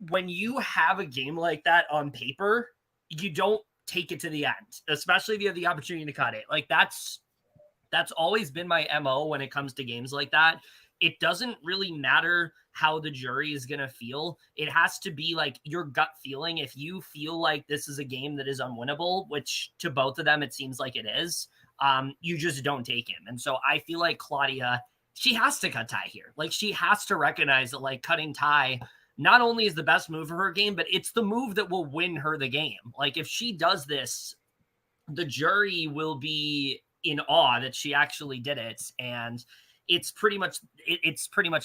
when you have a game like that on paper, you don't take it to the end, especially if you have the opportunity to cut it. Like, that's always been my MO when it comes to games like that. It doesn't really matter how the jury is going to feel. It has to be like your gut feeling. If you feel like this is a game that is unwinnable, which to both of them, it seems like it is, you just don't take him. And so I feel like Claudia, she has to cut tie here. Like, she has to recognize that, like, cutting tie not only is the best move for her game, but it's the move that will win her the game. Like, if she does this, the jury will be in awe that she actually did it, and it's pretty much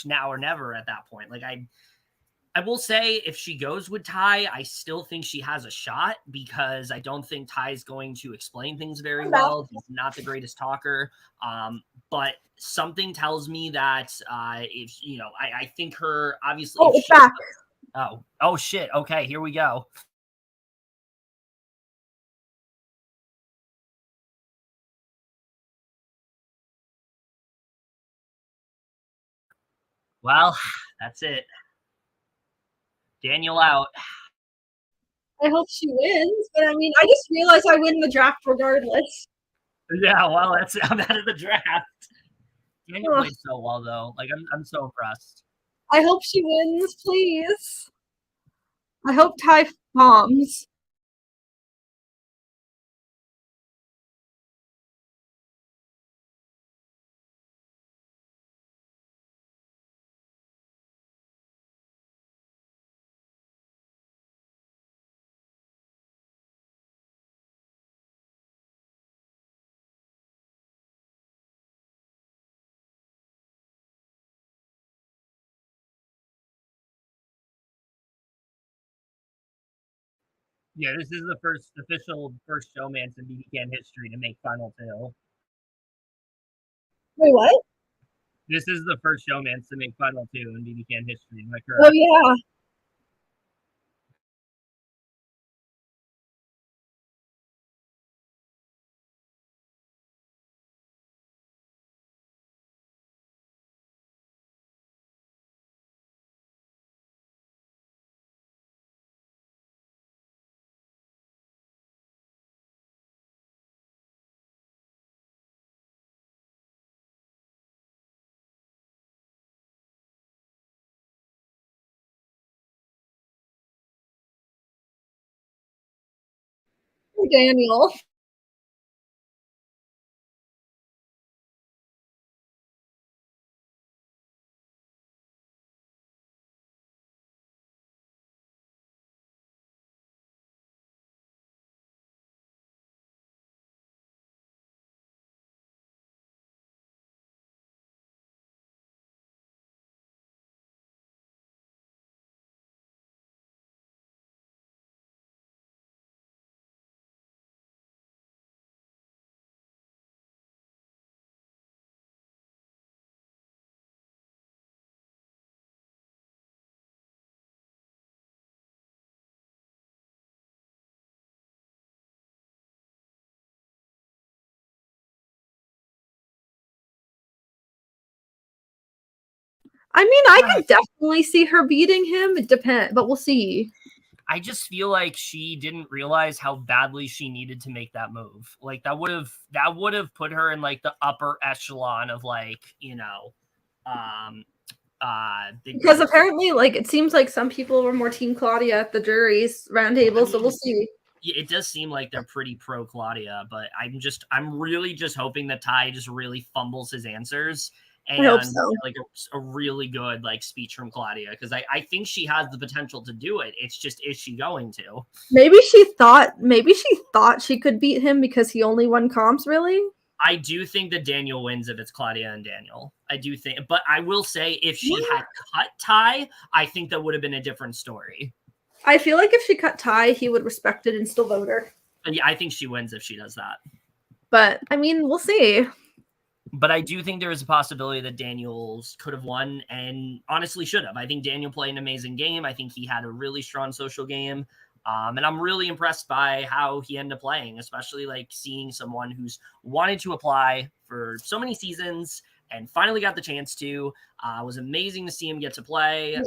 now or never at that point. Like, I will say, if she goes with tie, I still think she has a shot, because I don't think Ty is going to explain things very well. He's not the greatest talker, but something tells me that if I think her, obviously. Oh, it's back. Oh shit. Okay, here we go. Well, that's it. Daniel out. I hope she wins, but I mean, I just realized I win the draft regardless. Yeah, well, I'm out of the draft. Daniel played so well, though. Like, I'm so impressed. I hope she wins, please. I hope Ty bombs. Yeah, this is the first official showmance in BBCAN history to make Final Two. Wait, what? This is the first showmance to make Final Two in BBCAN history. Am I correct? Oh, yeah. Daniel. I mean, I can definitely see her beating him. It depends, but we'll see. I just feel like she didn't realize how badly she needed to make that move. Like that would have put her in like the upper echelon of like, because apparently, like, it seems like some people were more Team Claudia at the jury's roundtable, so we'll see. It does seem like they're pretty pro Claudia, but I'm really just hoping that Ty just really fumbles his answers and I hope so. like a really good like speech from Claudia, because I think she has the potential to do it. It's just, is she going to? Maybe she thought she could beat him because he only won comps, really? I do think that Daniel wins if it's Claudia and Daniel. I do think, but I will say if she had cut Ty, I think that would have been a different story. I feel like if she cut Ty, he would respect it and still vote her. And yeah, I think she wins if she does that. But, I mean, we'll see. But I do think there is a possibility that Daniels could have won, and honestly should have. I think Daniel played an amazing game. I think he had a really strong social game. And I'm really impressed by how he ended up playing, especially like seeing someone who's wanted to apply for so many seasons and finally got the chance to. It was amazing to see him get to play.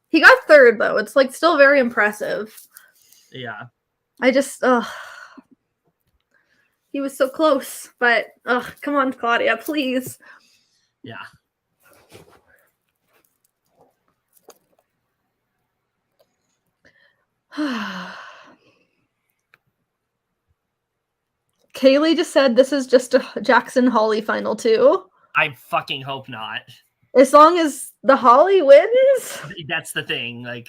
He got third, though. It's like still very impressive. Yeah. I just, he was so close, but come on, Claudia, please. Yeah. Kely just said this is just a Jackson Holly final too. I fucking hope not. As long as the Holly wins. That's the thing. Like,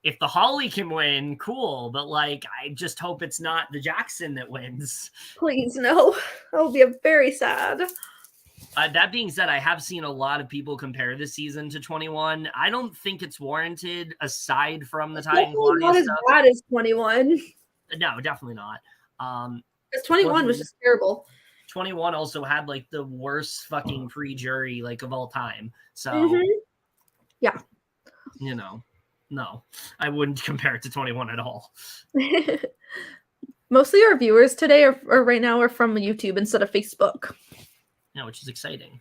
if the Holly can win, cool. But like, I just hope it's not the Jackson that wins. Please, no. That would be very sad. That being said, I have seen a lot of people compare this season to 21. I don't think it's warranted, aside from the Ty and Claudia not as stuff. bad as 21. No, definitely not. Because 21 was just terrible. 21 also had like the worst fucking pre-jury like of all time. So, yeah, no, I wouldn't compare it to 21 at all. Mostly our viewers today are right now are from YouTube instead of Facebook. Yeah, which is exciting.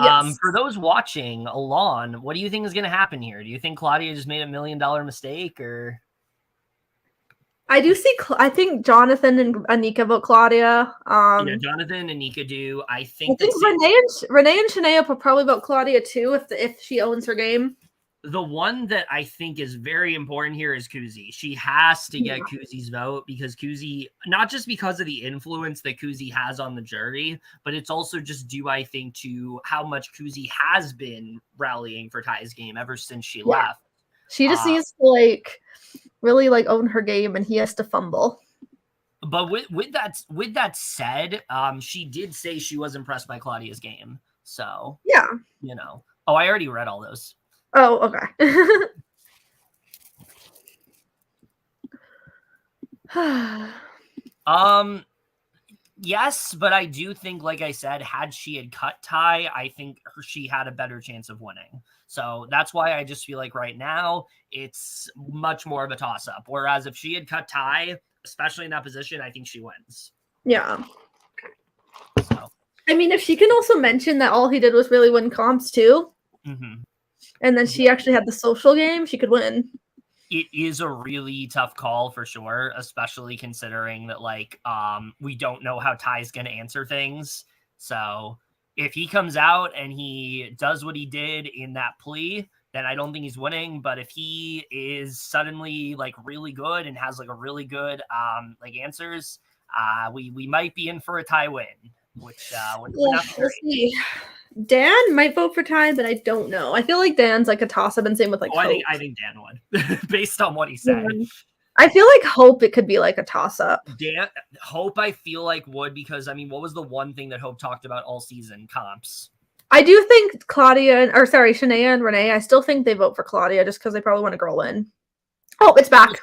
Yes. For those watching along, what do you think is going to happen here? Do you think Claudia just made $1 million mistake, or? I do see. I think Jonathan and Anika vote Claudia. Jonathan and Anika do. I think Renee and Shania will probably vote Claudia too if she owns her game. The one that I think is very important here is Kuzi. She has to get Kuzi's vote, because Kuzi, not just because of the influence that Kuzi has on the jury, but it's also just due, I think, to how much Kuzi has been rallying for Ty's game ever since she left. She just needs to really own her game, and he has to fumble. But with that said, she did say she was impressed by Claudia's game. So yeah, Oh, I already read all those. Oh, okay. Yes, but I do think, like I said, had she had cut Ty, I think she had a better chance of winning. So that's why I just feel like right now it's much more of a toss-up. Whereas if she had cut Ty, especially in that position, I think she wins. Yeah. So, I mean, if she can also mention that all he did was really win comps too, and then she actually had the social game, she could win. It is a really tough call for sure, especially considering that we don't know how Ty's going to answer things. So if he comes out and he does what he did in that plea, then I don't think he's winning. But if he is suddenly really good and has a really good answers, we might be in for a Ty win, which we'll see. Dan might vote for Ty, but I don't know. I feel like Dan's a toss-up, and same with Hope. I think Dan would, based on what he said. I feel like Hope, it could be a toss-up. Dan, Hope, I feel like would, because what was the one thing that Hope talked about all season? Comps. I do think Shania and Renee, I still think they vote for Claudia just because they probably want a girl win. Oh, it's back.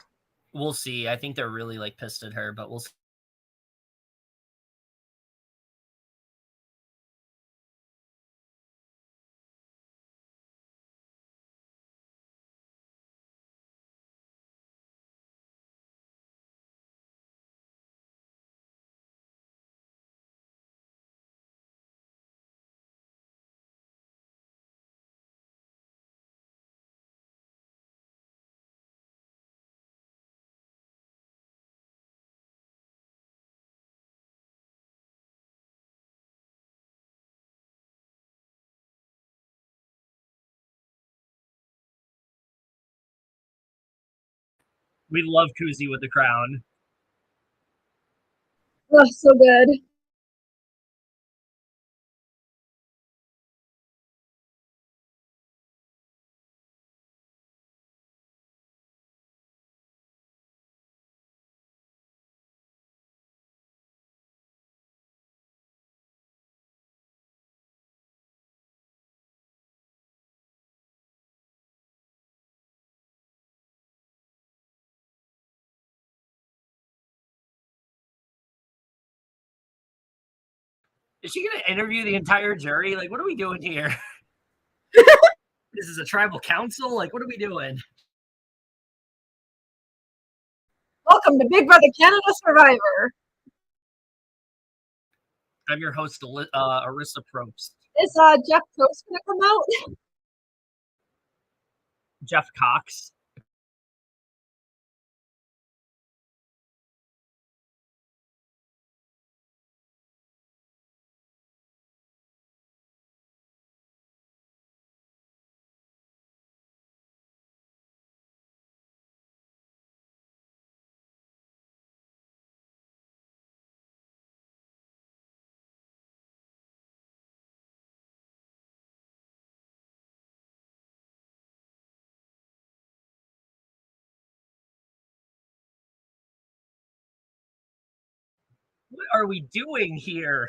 We'll see. I think they're really pissed at her, but we'll see. We love Koozie with the crown. Oh, so good. Is she going to interview the entire jury? Like, what are we doing here? This is a tribal council? Like, what are we doing? Welcome to Big Brother Canada Survivor. I'm your host, Arissa Probst. Is Jeff Probst going to come out? Jeff Cox. What are we doing here?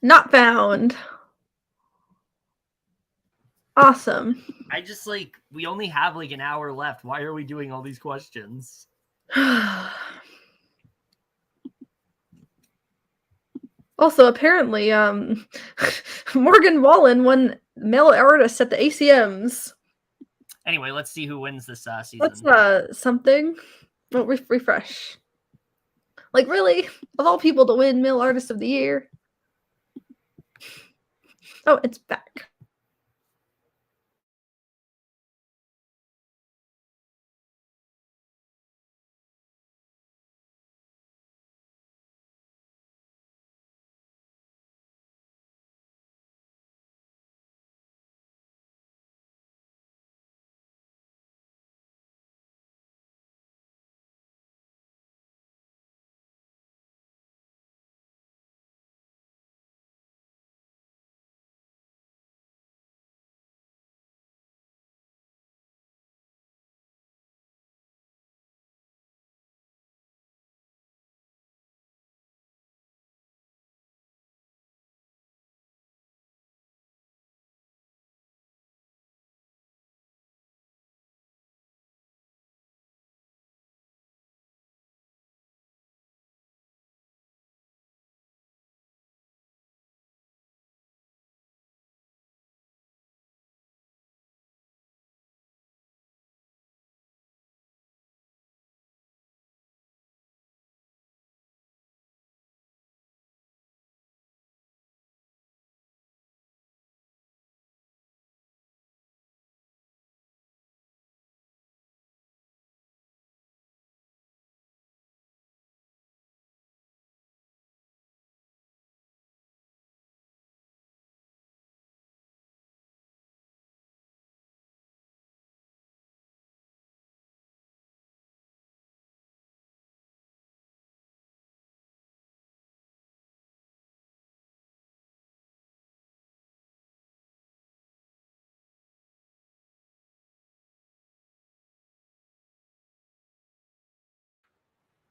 Not found. Awesome. I just like, we only have like an hour left. Why are we doing all these questions? Also, apparently, Morgan Wallen won male artist at the ACMs. Anyway, let's see who wins this season. That's something. Well, refresh. Like, really? Of all people to win male artist of the year? Oh, it's back.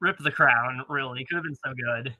Rip the crown, really. Could have been so good.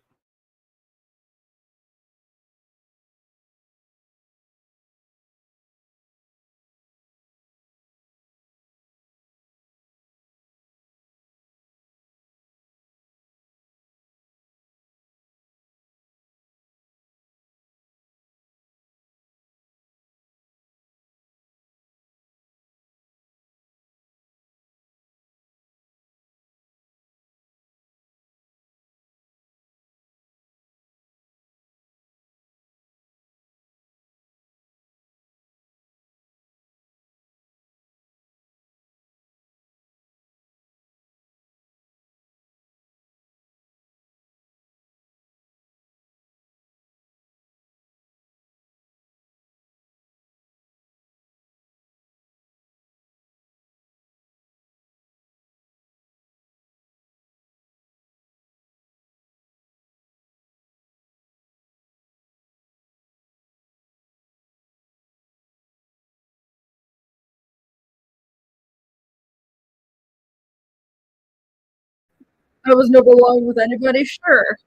I was never alone with anybody, sure.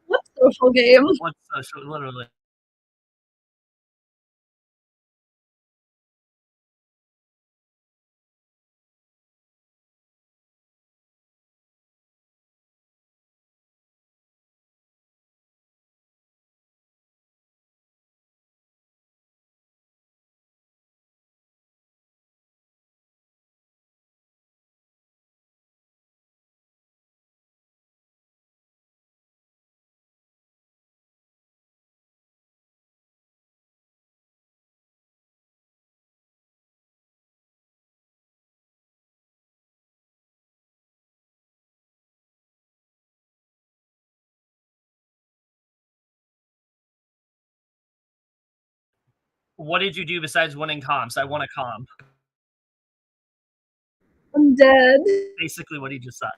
What social game? What social literally. What did you do besides winning comps? I won a comp. I'm dead. Basically what he just said.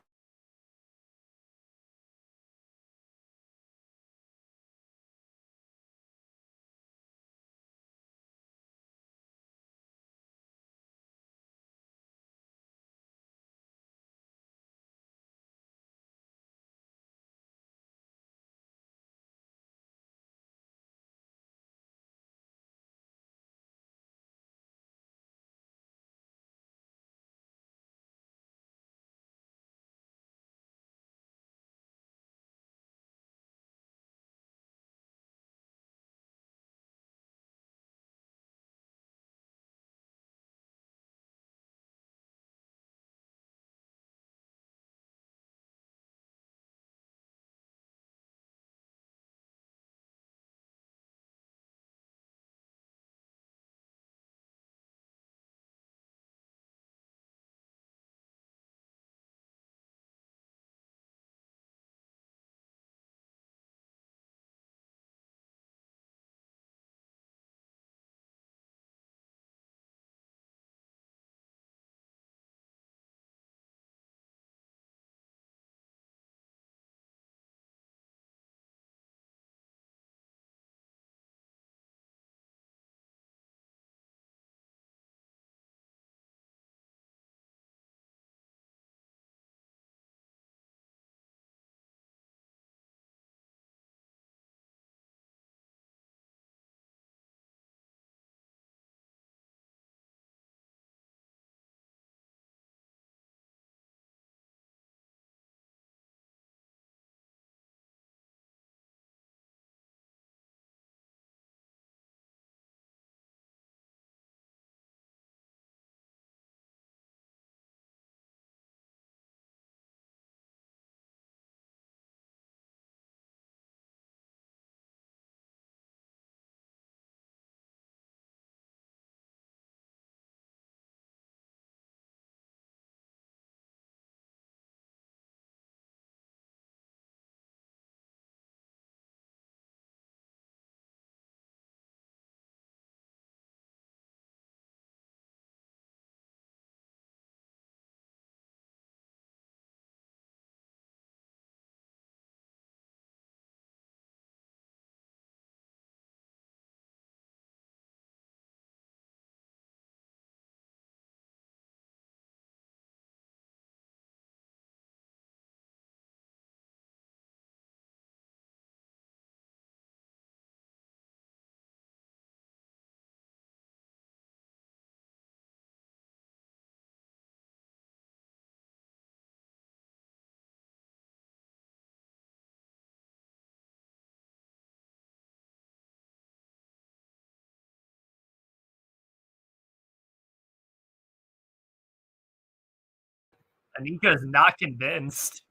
Anika's not convinced.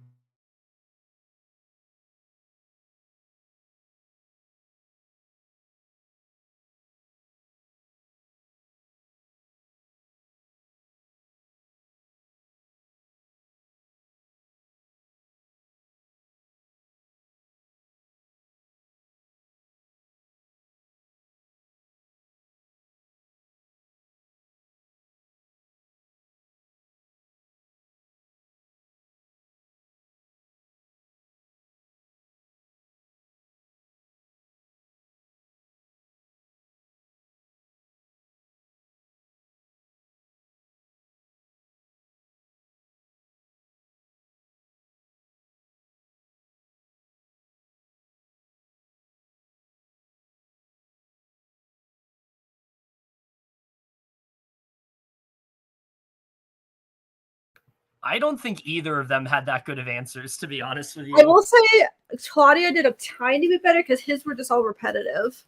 I don't think either of them had that good of answers, to be honest with you. I will say Claudia did a tiny bit better because his were just all repetitive.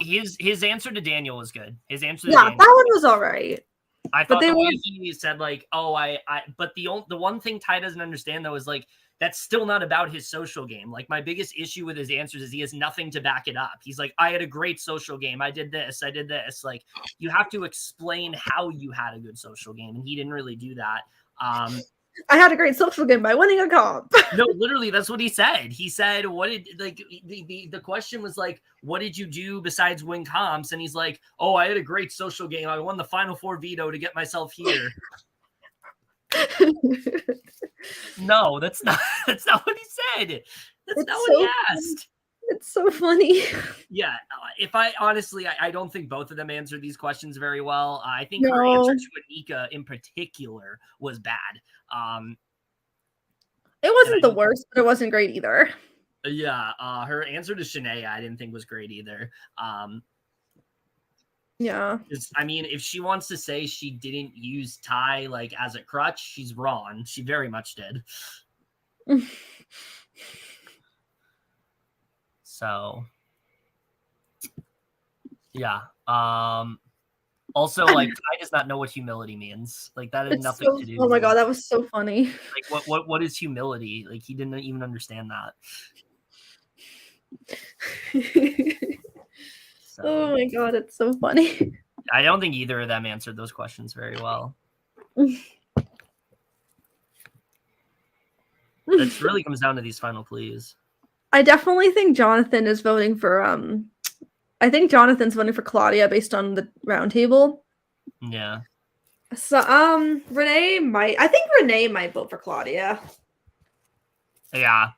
His answer to Daniel was good. His answer to Daniel, that one was all right. I thought the way he said, like, oh, but the one thing Ty doesn't understand, though, is, like, that's still not about his social game. Like, my biggest issue with his answers is he has nothing to back it up. He's like, I had a great social game. I did this. I did this. Like, you have to explain how you had a good social game, and he didn't really do that. I had a great social game by winning a comp. No, literally, that's what he said. He said, what did, like, the question was like, what did you do besides win comps? And he's like, oh, I had a great social game. I won the Final Four veto to get myself here. No, that's not what he said. That's not what he asked. It's so funny. Yeah, if I honestly, I don't think both of them answered these questions very well. I think her answer to Anika in particular was bad. It wasn't the worst, but it wasn't great either. Yeah, her answer to Shanae, I didn't think was great either. Yeah. I mean, if she wants to say she didn't use Ty, like, as a crutch, she's wrong. She very much did. So, yeah. Also, like, Ty does not know what humility means. Like, that had nothing to do. Oh my god, that was so funny. Like, what is humility? Like, he didn't even understand that. So. Oh my god, it's so funny. I don't think either of them answered those questions very well. It really comes down to these final pleas. I definitely think Jonathan is voting for I think Jonathan's voting for Claudia based on the roundtable. Yeah. So Renee might vote for Claudia. Yeah.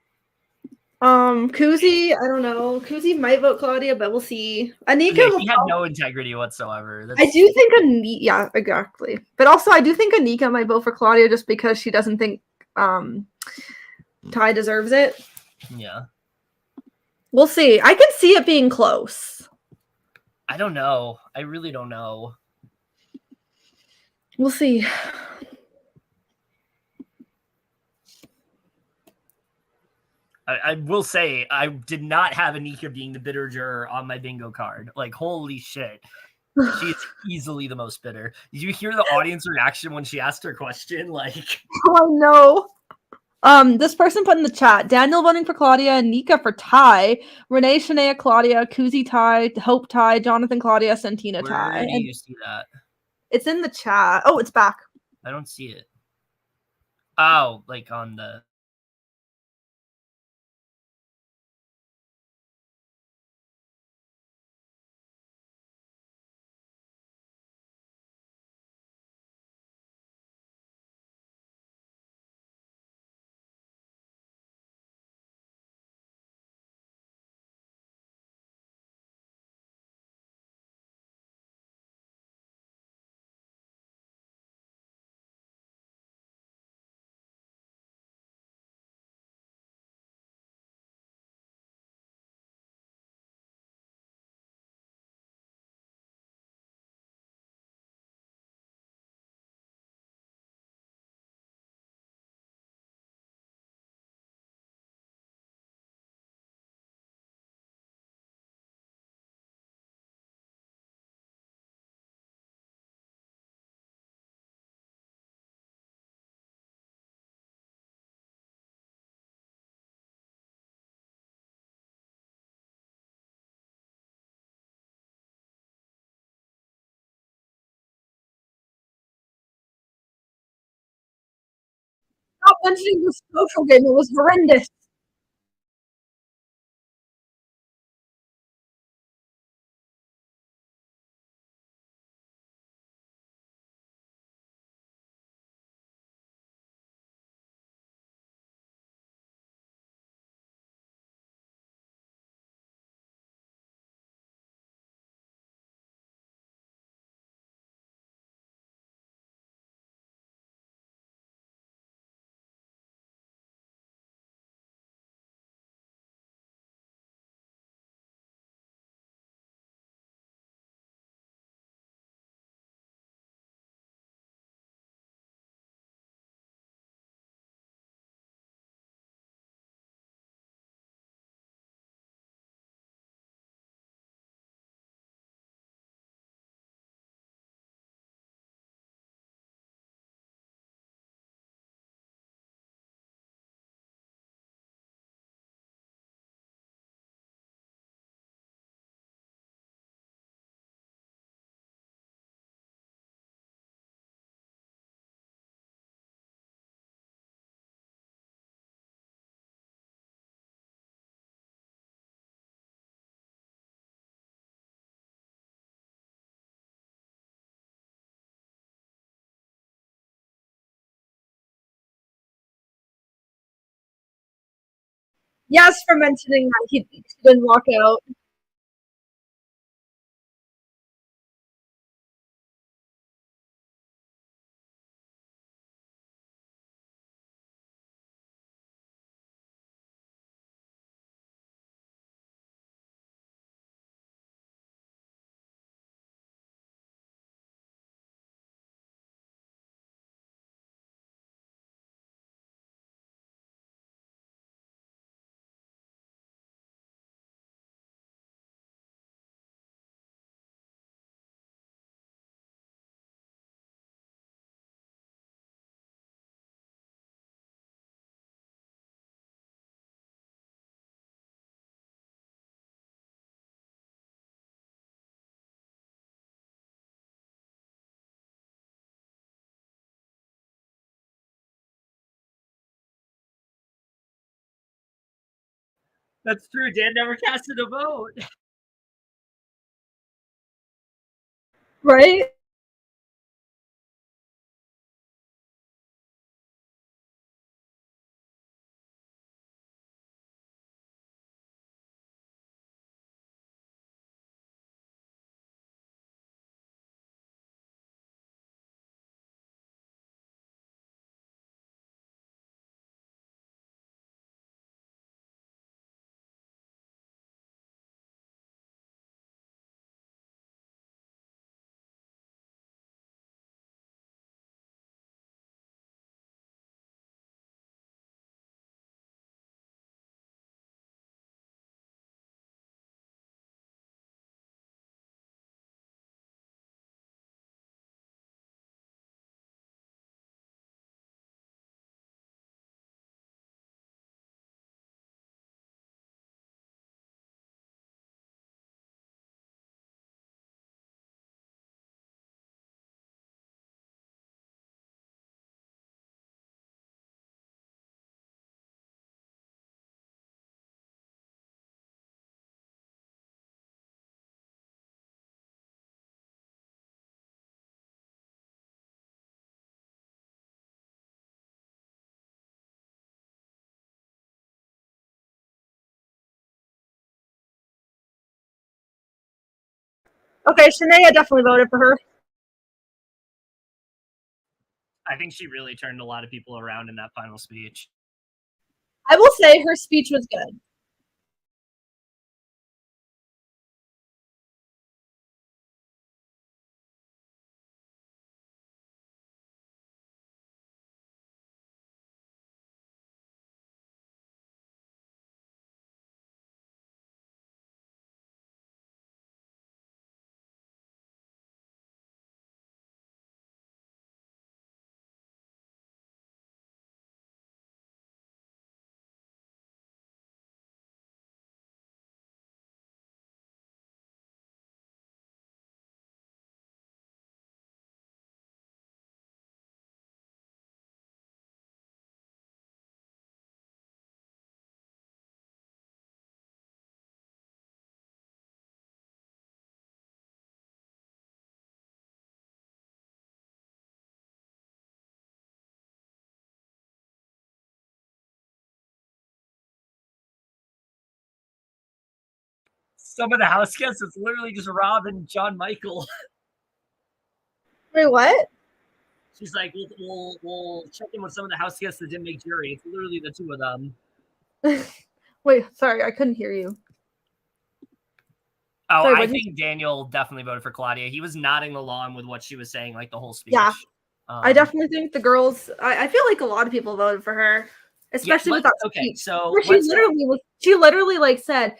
Kuzi, I don't know. Kuzi might vote Claudia, but we'll see. Anika, yeah, he had no integrity whatsoever. I do think Anika, yeah, exactly. But also, I do think Anika might vote for Claudia just because she doesn't think Ty deserves it. Yeah. We'll see. I can see it being close. I don't know. I really don't know. We'll see. I will say, I did not have Anika being the bitter juror on my bingo card. Like, holy shit. She's easily the most bitter. Did you hear the audience reaction when she asked her question? Like, oh, I know. This person put in the chat, Daniel voting for Claudia, Nika for Ty, Renee, Shania, Claudia, Kuzi, Ty, Hope, Ty, Jonathan, Claudia, Santina, Ty. Where do you see that? It's in the chat. Oh, it's back. I don't see it. Oh, like on the... Stop mentioning the social game. It was horrendous. Yes, for mentioning that he didn't walk out. That's true. Dan never casted a vote. Right? Okay, Shania definitely voted for her. I think she really turned a lot of people around in that final speech. I will say her speech was good. Some of the house guests, it's literally just Rob and John Michael. Wait, what? She's like, we'll check in with some of the house guests that didn't make jury. It's literally the two of them. Wait, sorry, I couldn't hear you. Oh, sorry, I think Daniel definitely voted for Claudia. He was nodding along with what she was saying, like the whole speech. Yeah, I definitely think the girls. I feel like a lot of people voted for her, especially with that speech. So where she literally like said,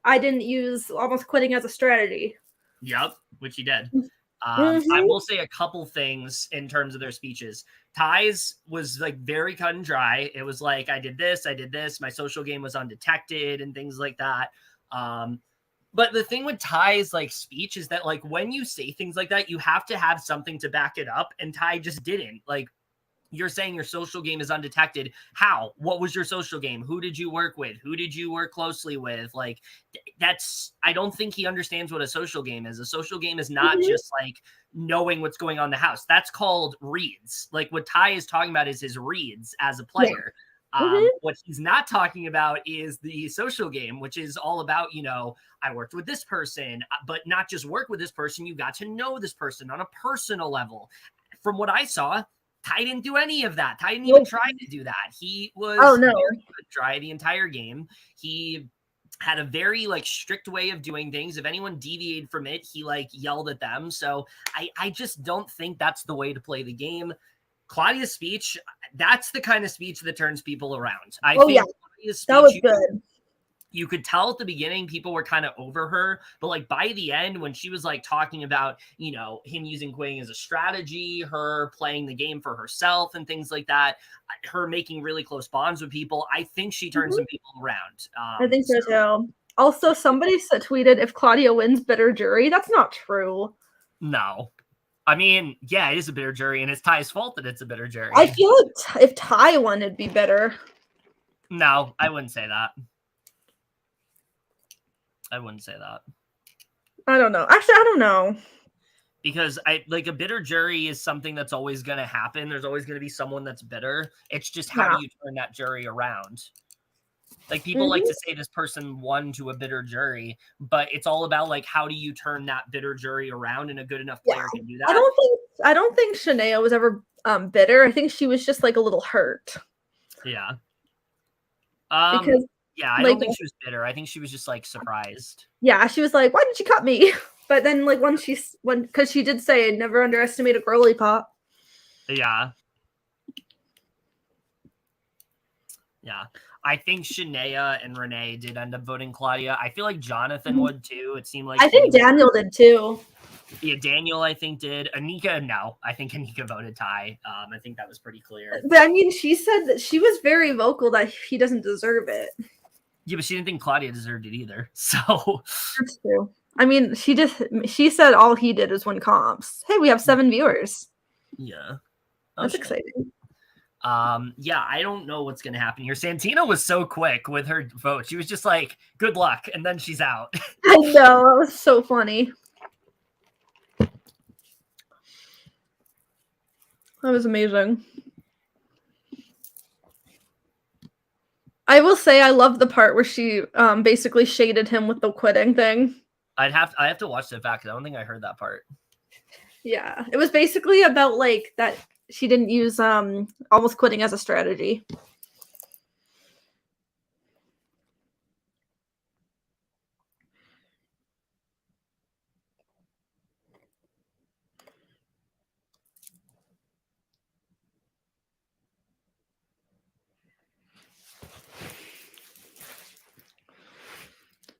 "I didn't use almost quitting as a strategy." Yep, which he did. I will say a couple things in terms of their speeches. Ty's was like very cut and dry. It was like, I did this, my social game was undetected and things like that. But the thing with Ty's like speech is that like when you say things like that, you have to have something to back it up. And Ty just didn't. Like, you're saying your social game is undetected. How? What was your social game? Who did you work with? Who did you work closely with? Like, I don't think he understands what a social game is. A social game is not just like knowing what's going on in the house. That's called reads. Like what Ty is talking about is his reads as a player. What he's not talking about is the social game, which is all about, I worked with this person, but not just work with this person. You got to know this person on a personal level. From what I saw, Ty didn't do any of that. Ty didn't even try to do that. He was very good dry the entire game. He had a very strict way of doing things. If anyone deviated from it, he yelled at them. So I just don't think that's the way to play the game. Claudia's speech, that's the kind of speech that turns people around. I think Claudia's speech, that was good. You could tell at the beginning people were kind of over her, but by the end, when she was talking about, him using quitting as a strategy, her playing the game for herself and things like that, her making really close bonds with people, I think she turned some people around. I think so too. Also, somebody tweeted, if Claudia wins, bitter jury. That's not true. No. I mean, yeah, it is a bitter jury, and it's Ty's fault that it's a bitter jury. I feel like if Ty won, it'd be bitter. No, I wouldn't say that. I wouldn't say that. I don't know. Actually, I don't know. Because a bitter jury is something that's always going to happen. There's always going to be someone that's bitter. It's just how do you turn that jury around? People like to say this person won to a bitter jury, but it's all about how do you turn that bitter jury around, and a good enough player can do that. I don't think Shania was ever bitter. I think she was just a little hurt. Yeah. Because yeah, I don't think she was bitter. I think she was just surprised. Yeah, she was like, "Why did you cut me?" But then because she did say, "Never underestimate a girly pop." Yeah. Yeah. I think Shania and Renee did end up voting Claudia. I feel like Jonathan would too. It seemed like I think Daniel did too. Yeah, Daniel, I think, did. Anika, no. I think Anika voted Ty. I think that was pretty clear. But I mean, she said that she was very vocal that he doesn't deserve it. Yeah, but she didn't think Claudia deserved it either. So that's true. I mean, she said all he did is win comps. Hey, we have 7 viewers. Yeah. That's exciting. Yeah, I don't know what's gonna happen here. Santina was so quick with her vote. She was just like, good luck, and then she's out. I know, that was so funny. That was amazing. I will say I love the part where she basically shaded him with the quitting thing. I have to watch that back because I don't think I heard that part. Yeah, it was basically about that she didn't use almost quitting as a strategy.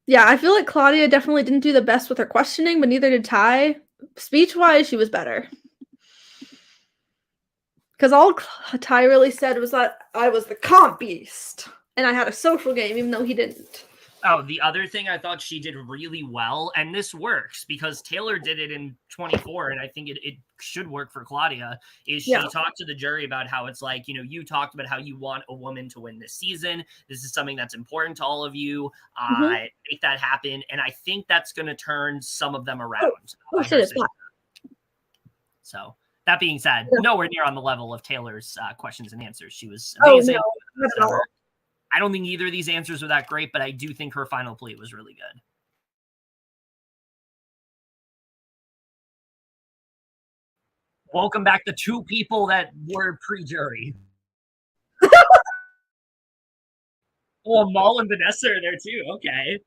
Yeah, I feel like Claudia definitely didn't do the best with her questioning, but neither did Ty. Speech-wise, she was better. Because all Ty really said was that I was the comp beast, and I had a social game, even though he didn't. Oh, the other thing I thought she did really well, and this works because Taylor did it in 24, and I think it should work for Claudia, is she talked to the jury about how it's you talked about how you want a woman to win this season. This is something that's important to all of you. Make that happen. And I think that's going to turn some of them around. So that being said, nowhere near on the level of Taylor's questions and answers. She was amazing. I don't think either of these answers were that great, but I do think her final plea was really good. Welcome back to 2 people that were pre-jury. Oh, Maul and Vanessa are there too. Okay.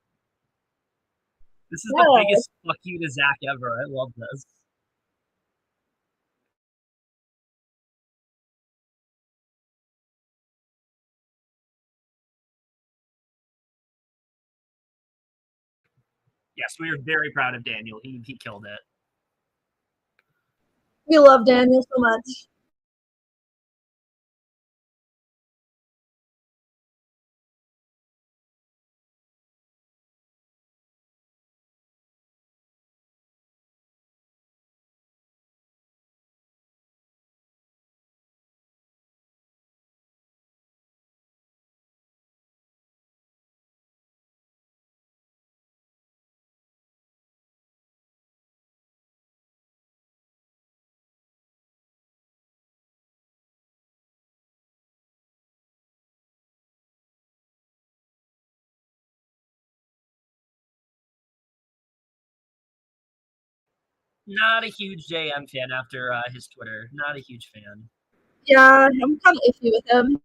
This is the biggest fuck you to Zach ever. I love this. Yes, we are very proud of Daniel. He killed it. We love Daniel so much. Not a huge JM fan after his Twitter. Not a huge fan. Yeah, I'm kind of iffy with him.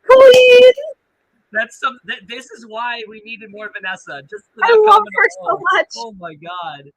Queen! This is why we needed more Vanessa. Just for I that love comment her so alone. much. Oh my god.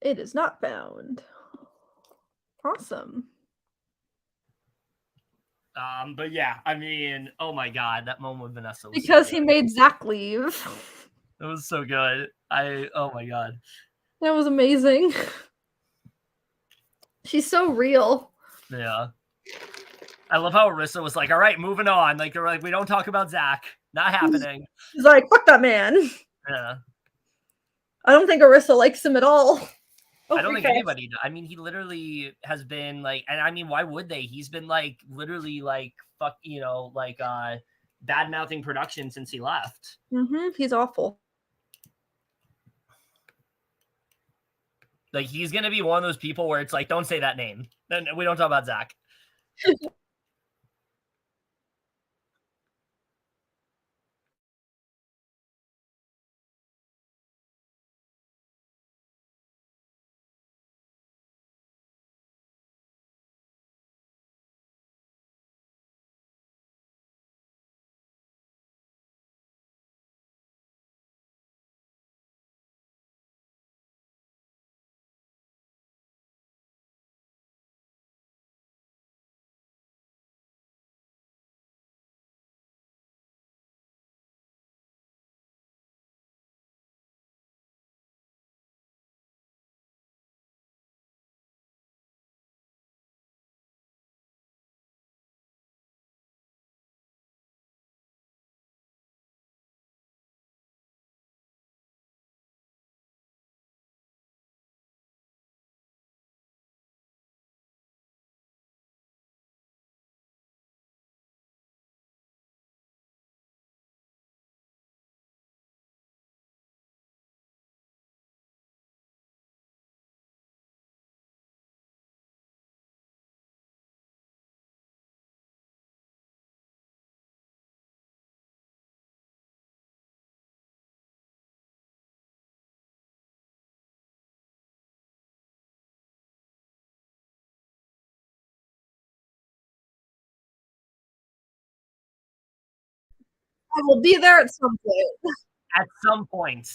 It is not found. Awesome. But yeah, I mean, oh my god, that moment with Vanessa was Because so he made Zach leave. it was so good. Oh my god. That was amazing. She's so real. Yeah. I love how Arissa was like, all right, moving on. Like, they're like, we don't talk about Zach. Not happening. She's like, fuck that man. Yeah. I don't think Arissa likes him at all. Oh, I don't think anybody. I mean, he literally has been like, and I mean, why would they? He's been like, literally, like, fuck, bad mouthing production since he left. He's awful. Like, he's gonna be one of those people where it's like, don't say that name. Then we don't talk about Zach. I will be there at some point. At some point.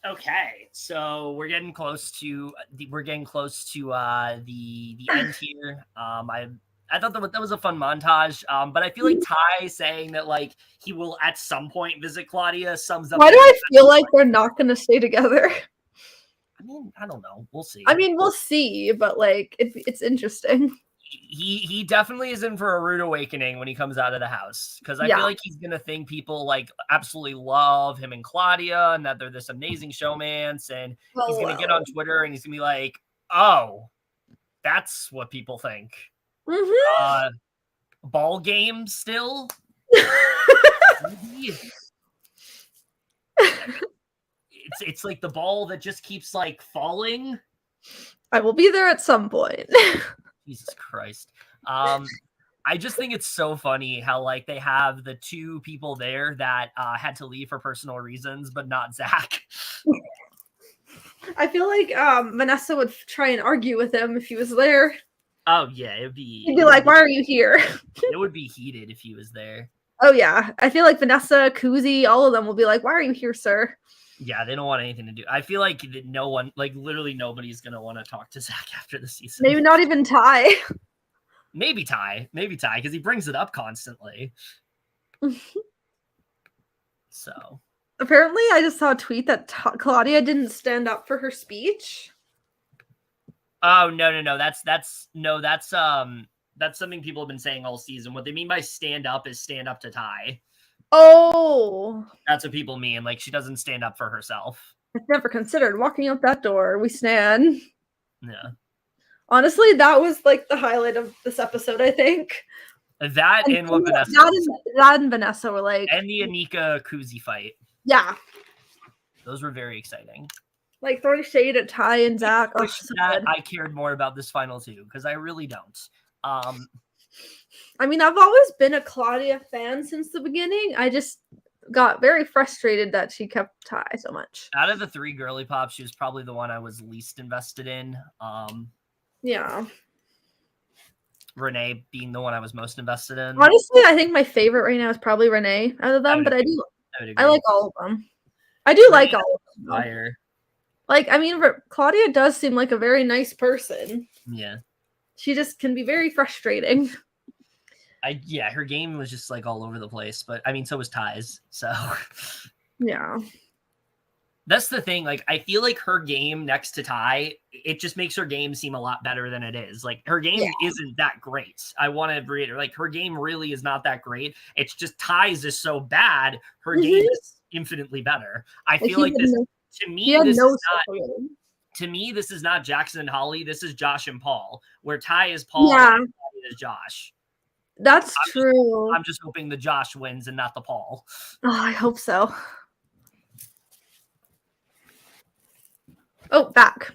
Okay, so we're getting close to the end here. I thought that was a fun montage, but I feel like Ty saying that like he will at some point visit Claudia sums up. Why do I feel like they're not going to stay together? I mean, I don't know. We'll see. I mean, we'll see, but like it's interesting. He definitely is in for a rude awakening when he comes out of the house, because I feel like he's gonna think people like absolutely love him and Claudia and that they're this amazing showmance, and he's gonna get on Twitter and he's gonna be like, oh, that's what people think. Ball game still. It's like the ball that just keeps like falling. I will be there at some point. Jesus Christ. I just think it's so funny how like they have the two people there that had to leave for personal reasons, but not Zach. I feel like Vanessa would try and argue with him if he was there. Oh yeah, he'd be like, "Why are you here?" It would be heated if he was there. Oh yeah, I feel like Vanessa, Kuzi, all of them will be like, "Why are you here, sir?" Yeah, they don't want anything to do. I feel like no one, like literally nobody's gonna want to talk to Zach after the season. Maybe not even Ty. Maybe Ty, because he brings it up constantly. So apparently, I just saw a tweet that Claudia didn't stand up for her speech. Oh no, that's something people have been saying all season. What they mean by stand up is stand up to Ty. Oh, that's what people mean. Like she doesn't stand up for herself. I've never considered walking out that door. We stand. Yeah. Honestly, that was like the highlight of this episode, I think. That and what Vanessa. That and Vanessa were like. And the Anika Kuzi fight. Yeah. Those were very exciting. Like throwing shade at Ty and Zach. I wish that I cared more about this final two, because I really don't. I mean, I've always been a Claudia fan since the beginning. I just got very frustrated that she kept Ty so much. Out of the three girly pops, she was probably the one I was least invested in. Yeah. Renee being the one I was most invested in. Honestly, I think my favorite right now is probably Renee out of them, but I like all of them. I do like all of them. Fire. Like, I mean, Claudia does seem like a very nice person. Yeah. She just can be very frustrating. Her game was just like all over the place, but I mean, so was Ty's. So yeah. That's the thing. Like, I feel like her game next to Ty, it just makes her game seem a lot better than it is. Like, her game isn't that great. I want to reiterate, like, her game really is not that great. It's just Ty's is so bad. Her game is infinitely better. I feel like this, to me, this is not Jackson and Holly. This is Josh and Paul, where Ty is Paul and Holly is Josh. That's true. I'm just hoping the Josh wins and not the Paul. Oh, I hope so. Oh, back.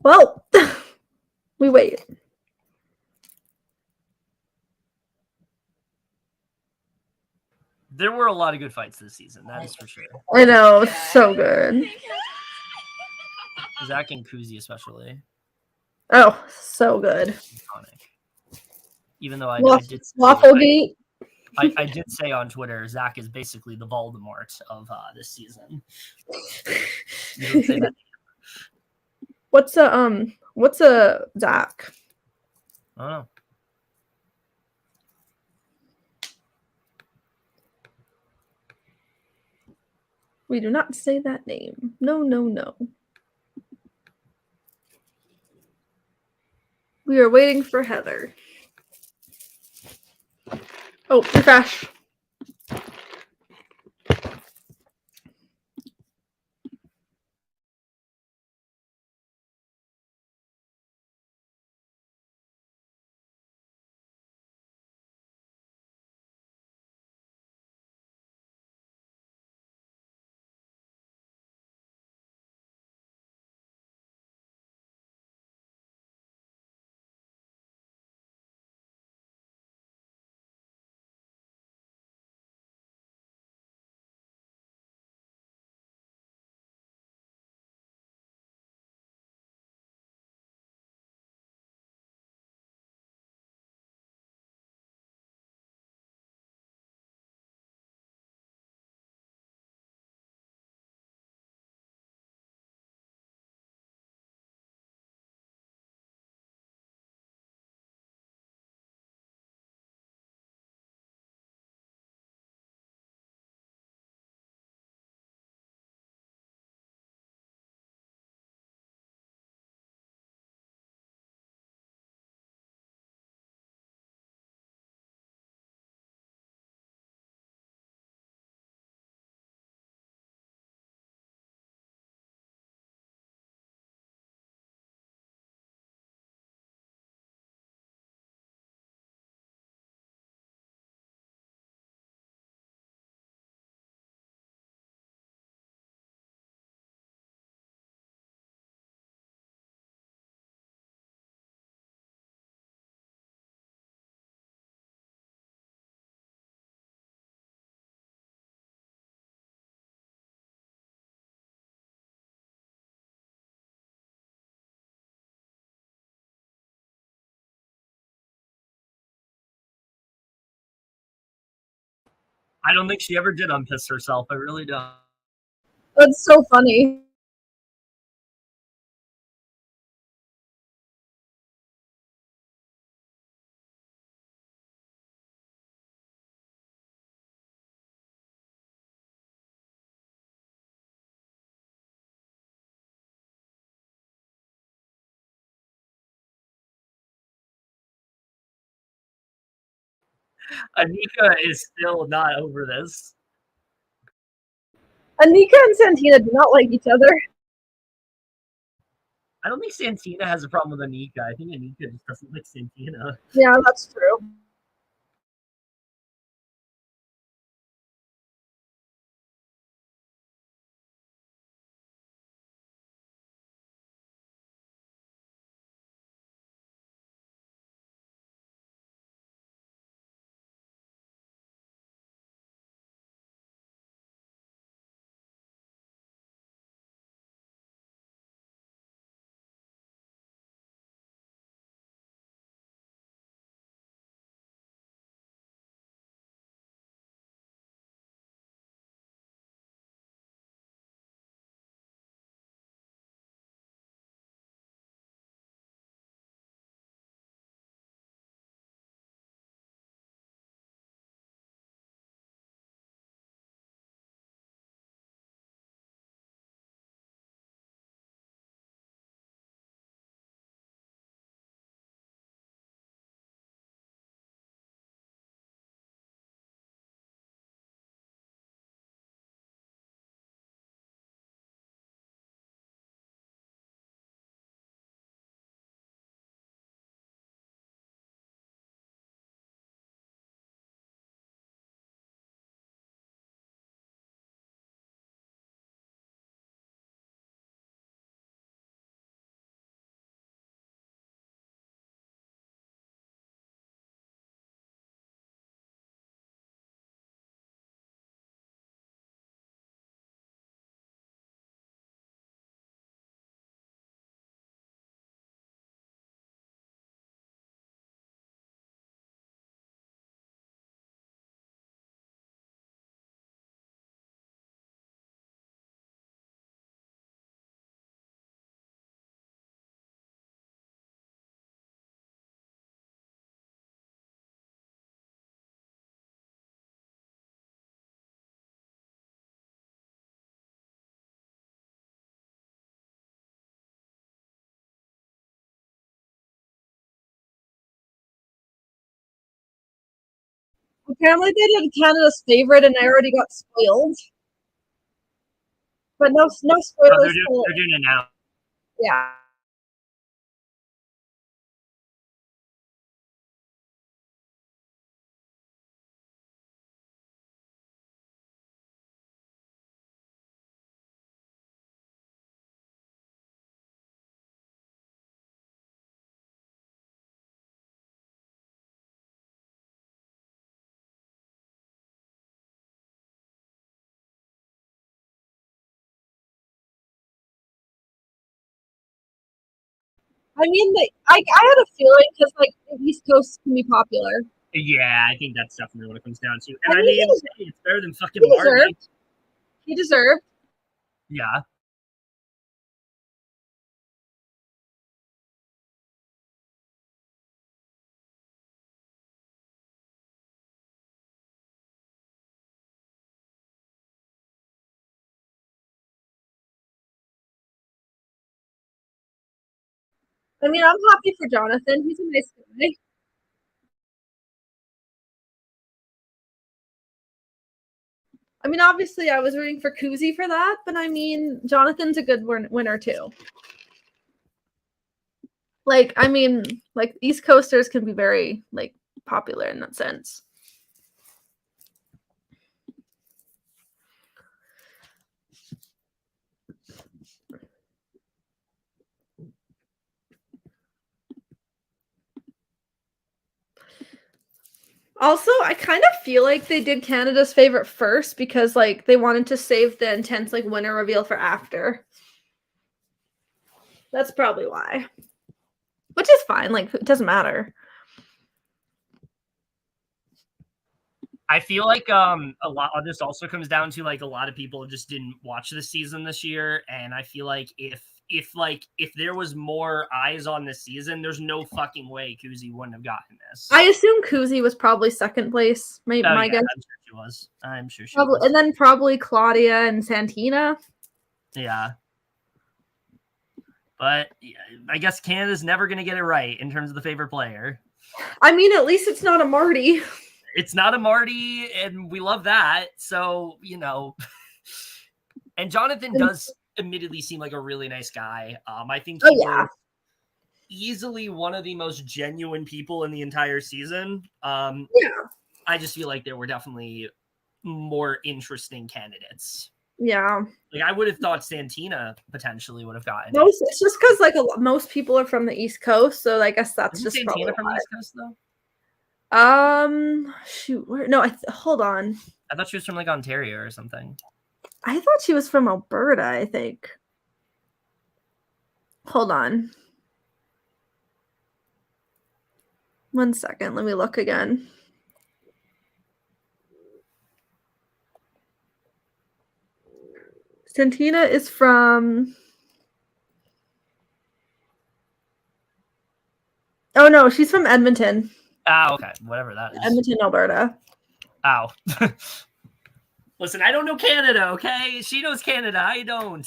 Well, we wait. There were a lot of good fights this season, that is for sure. I know, so good. Zach and Kuzi especially. Oh, so good. Iconic. Even though I did Wafflegate. I did say on Twitter, Zach is basically the Voldemort of this season. You don't say that. What's a Zach? I don't know. We do not say that name. No, no, no. We are waiting for Heather. Oh, refresh. I don't think she ever did unpiss herself. I really don't. That's so funny. Anika is still not over this. Anika and Santina do not like each other. I don't think Santina has a problem with Anika. I think Anika just doesn't like Santina. Yeah, that's true. Apparently they did Canada's favorite and I already got spoiled. But no spoilers. Oh, they're doing it now. Yeah. I mean, I had a feeling because like the East Coast can be popular. Yeah, I think that's definitely what it comes down to. And I mean, it's better than fucking Marty. He deserved. Yeah. I mean, I'm happy for Jonathan. He's a nice guy. I mean, obviously, I was rooting for Kuzi for that, but I mean, Jonathan's a good winner too. Like, I mean, like East Coasters can be very like popular in that sense. Also, I kind of feel like they did Canada's favorite first because like they wanted to save the intense like winner reveal for after. That's probably why. Which is fine, like it doesn't matter. I feel like a lot of this also comes down to like a lot of people just didn't watch the season this year, and I feel like if there was more eyes on this season, there's no fucking way Kuzi wouldn't have gotten this. I assume Kuzi was probably second place. My guess. I'm sure she was. I'm sure she was. And then probably Claudia and Santina. Yeah. But I guess Canada's never going to get it right in terms of the favorite player. I mean, at least it's not a Marty. It's not a Marty, and we love that. So, you know. And Jonathan does admittedly seem like a really nice guy. I think he was easily one of the most genuine people in the entire season. Yeah. I just feel like there were definitely more interesting candidates. Yeah. Like I would have thought Santina potentially would have gotten it. It's just because like most people are from the East Coast, so I guess that's Isn't just Santina from the East Coast though. Shoot, no, hold on. I thought she was from like Ontario or something. I thought she was from Alberta, I think. Hold on. 1 second, let me look again. Santina is from... Oh, no, she's from Edmonton. Oh, okay. Whatever that is. Edmonton, Alberta. Oh. Listen, I don't know Canada, okay? She knows Canada. I don't.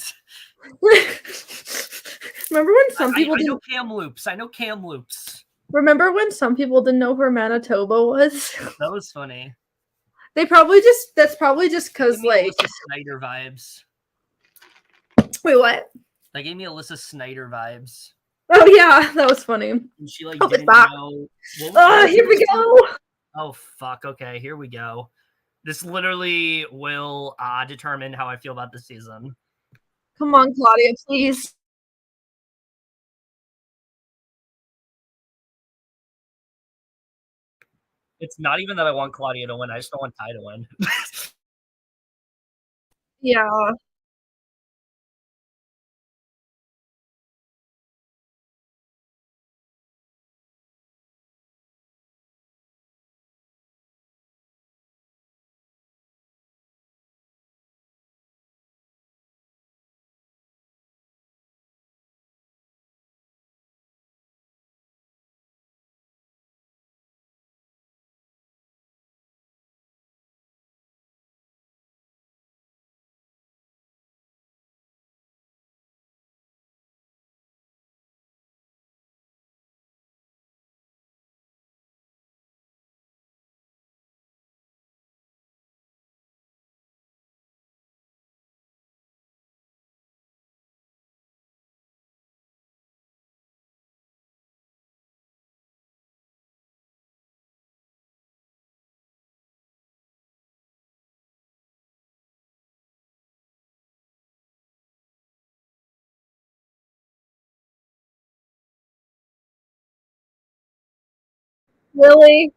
Remember when some people I know Kamloops. I know Kamloops. Remember when some people didn't know where Manitoba was? That was funny. That's probably just because like Alyssa Snyder vibes. Wait, what? That gave me Alyssa Snyder vibes. Oh yeah, that was funny. And she like didn't know. Here we go. Oh fuck. Okay, here we go. This literally will determine how I feel about the season. Come on, Claudia, please. It's not even that I want Claudia to win. I just don't want Ty to win. Yeah. Really?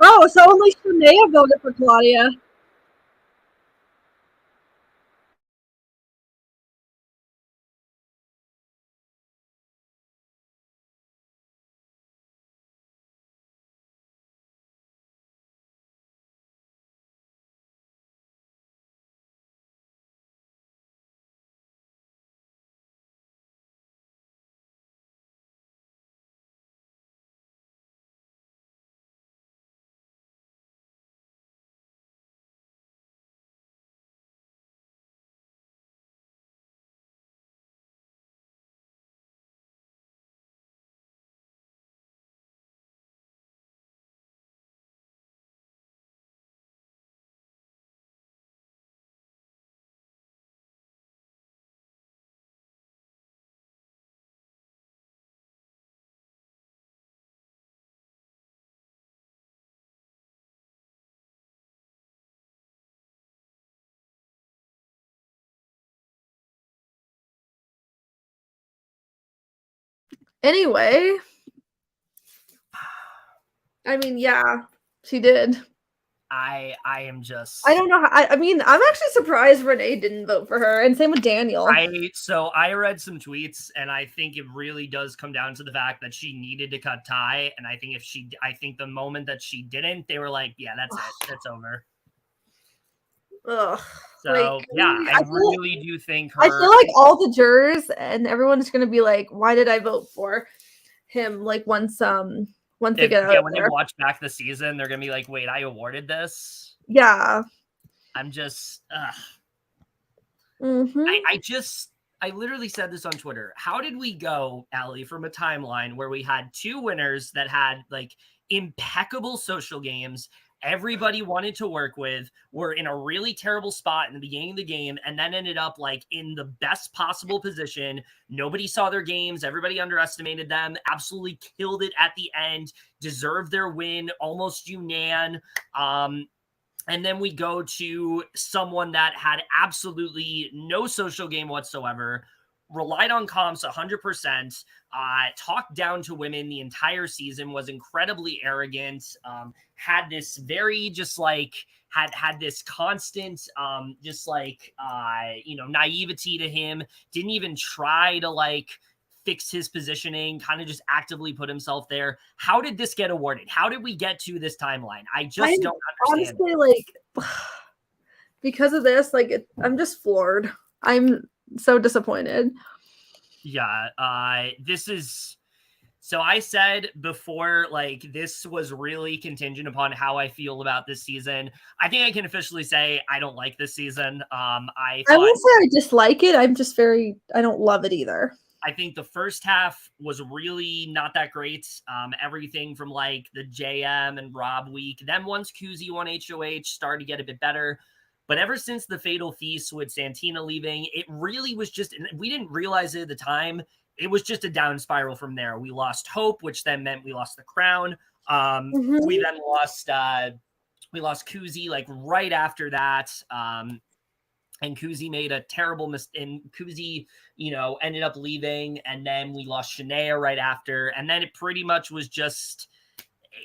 Oh, so only Shania voted for Claudia. Anyway, I mean, yeah, she did. I am just. I don't know. I mean, I'm actually surprised Renee didn't vote for her, and same with Daniel. I read some tweets, and I think it really does come down to the fact that she needed to cut tie, and I think the moment that she didn't, they were like, "Yeah, that's it. That's over." Ugh. So Like, yeah, I really do think her. I feel like all the jurors and everyone's gonna be like, "Why did I vote for him?" Like once they get out. Yeah, when they watch back the season, they're gonna be like, "Wait, I awarded this." Yeah. I'm just. Mm-hmm. I literally said this on Twitter. How did we go, Allie, from a timeline where we had two winners that had like impeccable social games, everybody wanted to work with, were in a really terrible spot in the beginning of the game, and then ended up like in the best possible position. Nobody saw their games. Everybody underestimated them. Absolutely killed it at the end. Deserved their win. Almost unan. And then we go to someone that had absolutely no social game whatsoever, relied on comps 100%, talked down to women the entire season, was incredibly arrogant, had this very just like had this constant just like naivety to him, didn't even try to like fix his positioning, kind of just actively put himself there. How did this get awarded? How did we get to this timeline? I just don't understand. Honestly, like, because of this, like, I'm just floored. I'm so disappointed. Yeah, this is... So I said before, like, this was really contingent upon how I feel about this season. I think I can officially say I don't like this season. I won't say I dislike it. I'm just I don't love it either. I think the first half was really not that great. Everything from like the JM and Rob week. Then once Kuzi won HOH, started to get a bit better. But ever since the Fatal Feast with Santina leaving, it really was just, and we didn't realize it at the time, it was just a down spiral from there. We lost hope, which then meant we lost the crown. We then lost Kuzi like right after that. And Kuzi made a terrible mistake. And Kuzi, ended up leaving. And then we lost Shania right after. And then it pretty much was just,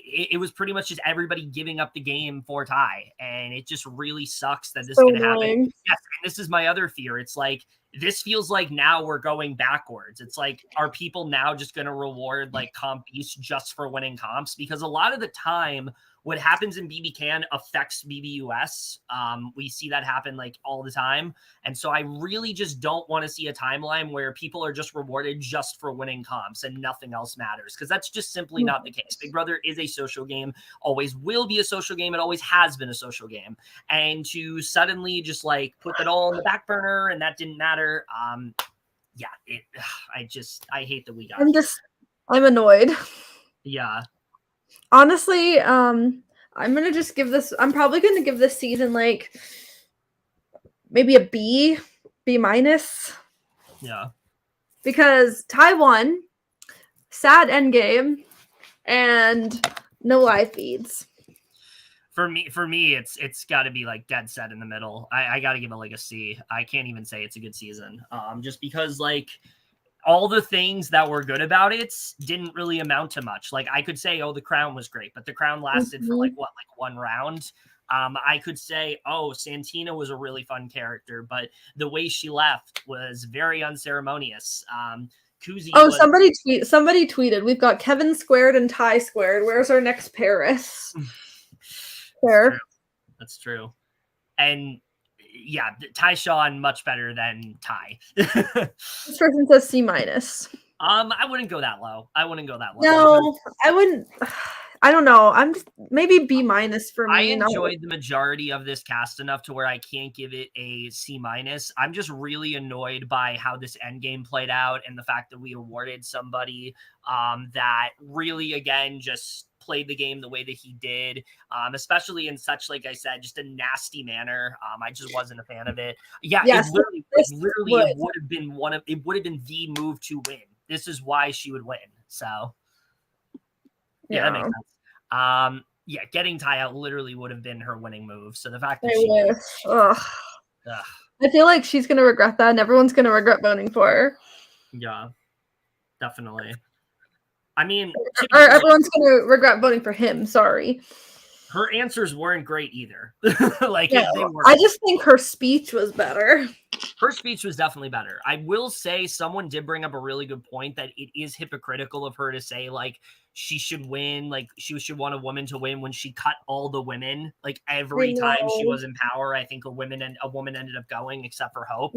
it was pretty much just everybody giving up the game for Ty. And it just really sucks that this is going to happen. Yes, and this is my other fear. It's like, this feels like now we're going backwards. It's like, are people now just going to reward like comp beasts just for winning comps? Because a lot of the time, what happens in BBCAN affects BBUS. We see that happen like all the time. And so I really just don't want to see a timeline where people are just rewarded just for winning comps and nothing else matters, because that's just simply not the case. Big Brother is a social game, always will be a social game. It always has been a social game. And to suddenly just like put that all on the back burner and that didn't matter. I hate that we got I'm annoyed. Yeah. Honestly, I'm gonna just I'm probably gonna give this season like maybe a B minus. Yeah. Because Ty won, sad endgame, and no live feeds. For me, it's got to be like dead set in the middle. I got to give it like a C. I can't even say it's a good season. Just because like all the things that were good about it didn't really amount to much. Like I could say, oh, the crown was great, but the crown lasted for like one round. I could say, oh, Santina was a really fun character, but the way she left was very unceremonious. Kuzi. Oh, somebody tweeted, we've got Kevin squared and Ty squared. Where's our next Paris? Fair. That's true. And yeah, Tyshawn much better than Ty. This person says C minus. I wouldn't go that low. No, I wouldn't. I don't know. I'm just maybe B minus for me. I enjoyed the majority of this cast enough to where I can't give it a C minus. I'm just really annoyed by how this end game played out and the fact that we awarded somebody that really, again, just played the game the way that he did, especially in such, like I said, just a nasty manner. I just wasn't a fan of it. Yeah, yes, it would have been the move to win. This is why she would win. So yeah, that makes sense. Yeah, getting Ty out literally would have been her winning move. So the fact that I feel like she's gonna regret that, and everyone's gonna regret voting for her. Yeah, definitely. I mean, or everyone's gonna regret voting for him. Sorry. Her answers weren't great either. They weren't. I just think her speech was better. Her speech was definitely better. I will say someone did bring up a really good point that it is hypocritical of her to say like she should win, like she should want a woman to win when she cut all the women. Like every time she was in power, I think a woman ended up going except for Hope.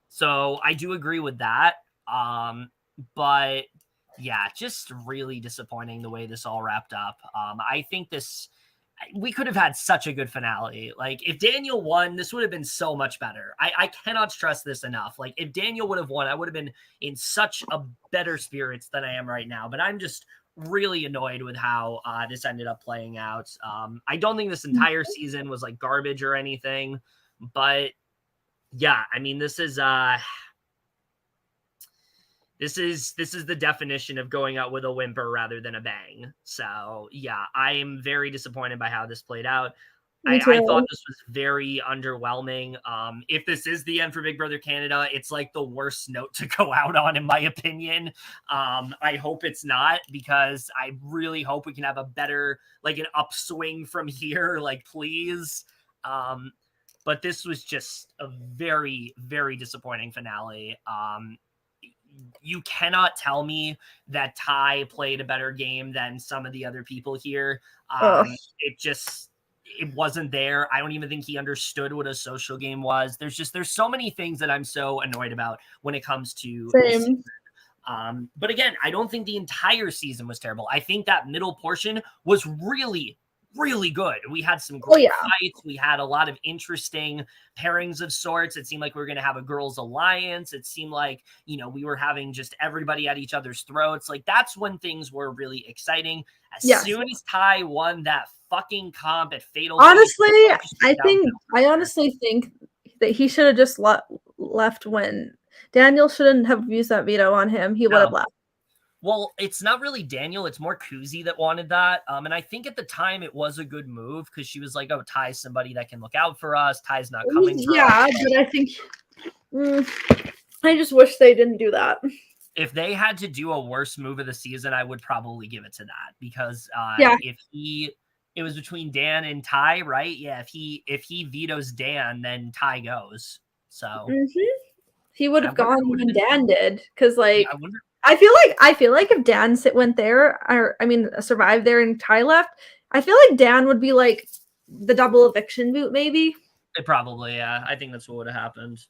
So I do agree with that. But yeah, just really disappointing the way this all wrapped up. I think we could have had such a good finale. Like if Daniel won, this would have been so much better. I cannot stress this enough. Like if Daniel would have won, I would have been in such a better spirits than I am right now. But I'm just really annoyed with how this ended up playing out. I don't think this entire season was like garbage or anything, but yeah, I mean, this is the definition of going out with a whimper rather than a bang. So yeah, I am very disappointed by how this played out. I thought this was very underwhelming. If this is the end for Big Brother Canada, it's like the worst note to go out on, in my opinion. I hope it's not, because I really hope we can have a better, like an upswing from here, like please. But this was just a very, very disappointing finale. You cannot tell me that Ty played a better game than some of the other people here. It wasn't there. I don't even think he understood what a social game was. There's so many things that I'm so annoyed about when it comes to this season. But again, I don't think the entire season was terrible. I think that middle portion was really, really good. We had some great fights. We had a lot of interesting pairings of sorts. It seemed like we were going to have a girls' alliance. It seemed like, we were having just everybody at each other's throats. Like, that's when things were really exciting. As soon as Ty won that fucking comp at Fatal, honestly, I honestly think that he should have just left when Daniel shouldn't have used that veto on him. He would have left. Well, it's not really Daniel. It's more Kuzi that wanted that. And I think at the time it was a good move, because she was like, oh, Ty's somebody that can look out for us. Ty's not coming for us. But I think I just wish they didn't do that. If they had to do a worse move of the season, I would probably give it to that, because it was between Dan and Ty, right? Yeah, if he vetoes Dan, then Ty goes. So he would have gone when Dan did, because I feel like if Dan went there, or survived there and Ty left, I feel like Dan would be like the double eviction boot, maybe. It probably, I think that's what would have happened.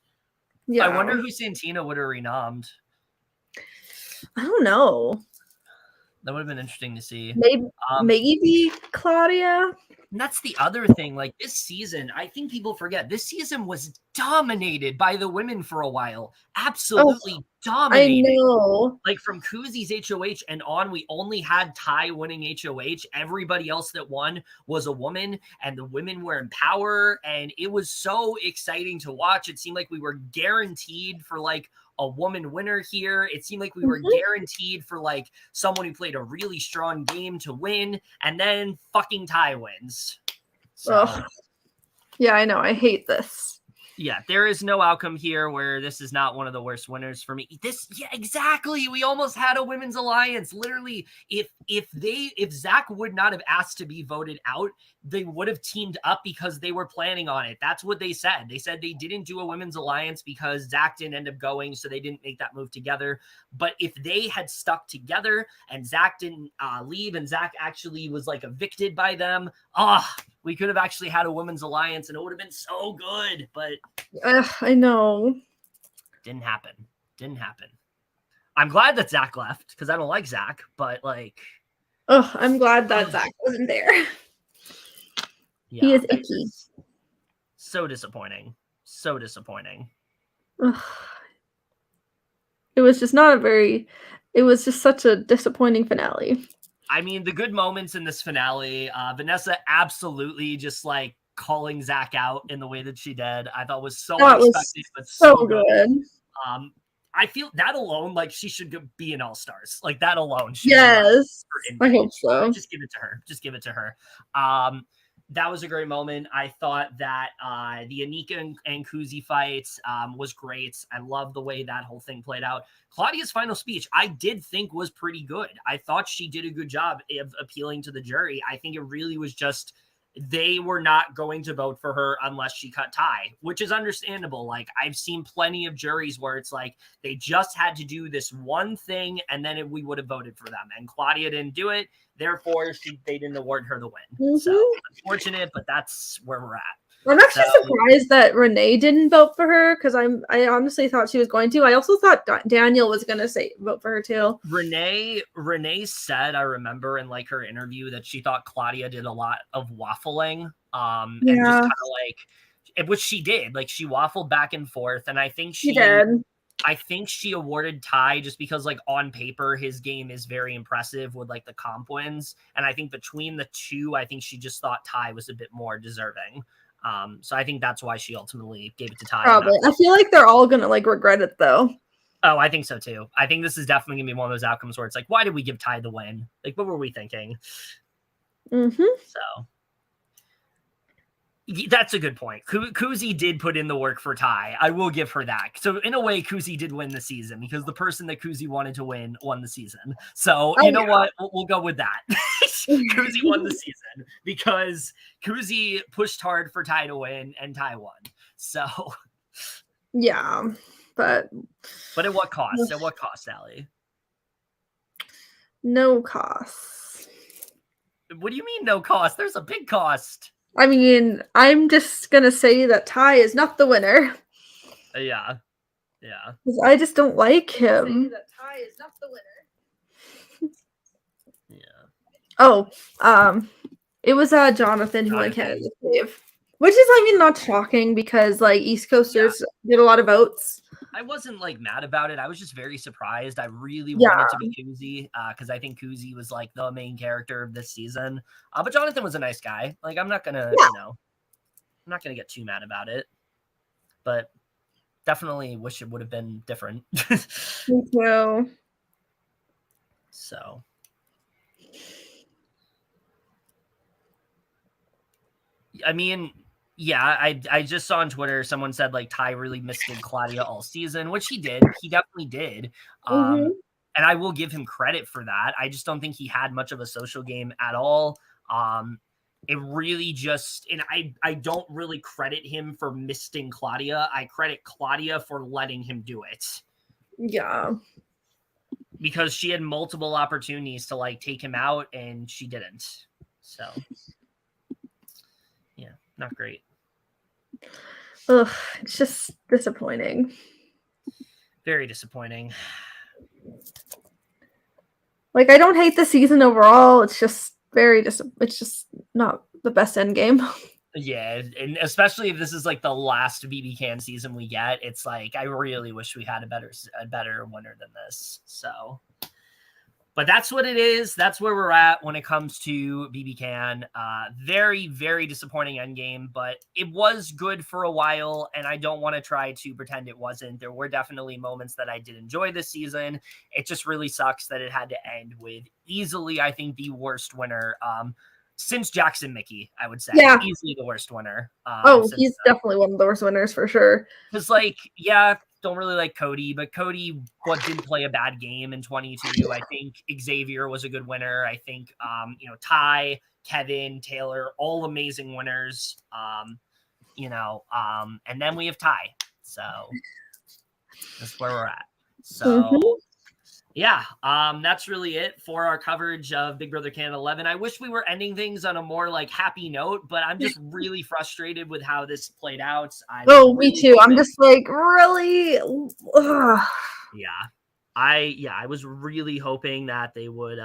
Yeah. I wonder who Santina would have renommed. I don't know. That would have been interesting to see. Maybe Claudia. And that's the other thing. Like, this season, I think people forget, this season was dominated by the women for a while. Absolutely dominated. I know. Like, from Kuzi's HOH and on, we only had Ty winning HOH. Everybody else that won was a woman, and the women were in power, and it was so exciting to watch. It seemed like we were guaranteed for, like, a woman winner here. It seemed like we were guaranteed for, like, someone who played a really strong game to win, and then fucking Ty wins. So, yeah, I know. I hate this. Yeah, there is no outcome here where this is not one of the worst winners for me. Exactly. We almost had a women's alliance. Literally, if Zach would not have asked to be voted out, they would have teamed up because they were planning on it. That's what they said. They said they didn't do a women's alliance because Zach didn't end up going, so they didn't make that move together. But if they had stuck together and Zach didn't leave, and Zach actually was like evicted by them, we could have actually had a women's alliance, and it would have been so good. But I know. Didn't happen. I'm glad that Zach left, because I don't like Zach, but like, I'm glad that Zach wasn't there. Yeah, he is icky. So disappointing. It was just not it was just such a disappointing finale. I mean, the good moments in this finale, Vanessa absolutely just like calling Zach out in the way that she did, I thought was so unexpected, but so good. I feel that alone, like, she should be in All Stars. Like, that alone. Yes, I hope so. Just give it to her. That was a great moment. I thought that the Anika and Kuzi fight was great. I love the way that whole thing played out. Claudia's final speech, I did think was pretty good. I thought she did a good job of appealing to the jury. I think it really was just they were not going to vote for her unless she cut Ty, which is understandable. Like, I've seen plenty of juries where it's like they just had to do this one thing and then we would have voted for them. And Claudia didn't do it. Therefore, they didn't award her the win. So unfortunate, but that's where we're at. I'm actually surprised that Renee didn't vote for her, because I honestly thought she was going to. I also thought Daniel was going to vote for her too. Renee said, I remember in like her interview, that she thought Claudia did a lot of waffling. And just kind of like, which she did. Like, she waffled back and forth, and I think she did. I think she awarded Ty just because, like, on paper, his game is very impressive with, like, the comp wins. And I think between the two, I think she just thought Ty was a bit more deserving. So I think that's why she ultimately gave it to Ty. Probably. I feel like they're all going to, like, regret it, though. Oh, I think so, too. I think this is definitely going to be one of those outcomes where it's like, why did we give Ty the win? Like, what were we thinking? So. That's a good point. Kuzi did put in the work for Ty. I will give her that. So in a way, Kuzi did win the season because the person that Kuzi wanted to win won the season. So you know what? We'll go with that. Kuzi won the season because Kuzi pushed hard for Ty to win and Ty won. So yeah, but at what cost? At what cost, Allie? No cost. What do you mean no cost? There's a big cost. I mean, I'm just gonna say that Ty is not the winner. Yeah. Because I just don't like him. Say that Ty is not the winner. Yeah. Oh, it was Jonathan who won Canada's Wave. Which is, I mean, not shocking because, like, East Coasters did a lot of votes. I wasn't, like, mad about it. I was just very surprised. I really wanted to be Kuzi because I think Kuzi was, like, the main character of this season. But Jonathan was a nice guy. Like, I'm not going to, I'm not going to get too mad about it. But definitely wish it would have been different. Me too. So. I mean... Yeah, I just saw on Twitter someone said like Ty really misted Claudia all season, which he did. He definitely did. And I will give him credit for that. I just don't think he had much of a social game at all. It really just, and I don't really credit him for misting Claudia. I credit Claudia for letting him do it. Yeah. Because she had multiple opportunities to like take him out and she didn't. So yeah, not great. Ugh, it's just disappointing. Very disappointing. Like, I don't hate the season overall. It's just it's just not the best end game. Yeah, and especially if this is like the last BB Can season we get, it's like I really wish we had a better winner than this. So, but that's what it is. That's where we're at when it comes to BB Can. Very, very disappointing endgame, but it was good for a while, and I don't want to try to pretend it wasn't. There were definitely moments that I did enjoy this season. It just really sucks that it had to end with easily, I think, the worst winner since Jackson Mickey, I would say. Yeah. Easily the worst winner. He's definitely one of the worst winners for sure. Because, don't really like Cody, but Cody didn't play a bad game in 22. I think Xavier was a good winner. I think, Ty, Kevin, Taylor, all amazing winners. And then we have Ty. So that's where we're at. So yeah, that's really it for our coverage of Big Brother Canada 11. I wish we were ending things on a more like happy note, but I'm just really frustrated with how this played out. Me too. I'm just like, really? Ugh. Yeah. I was really hoping that they would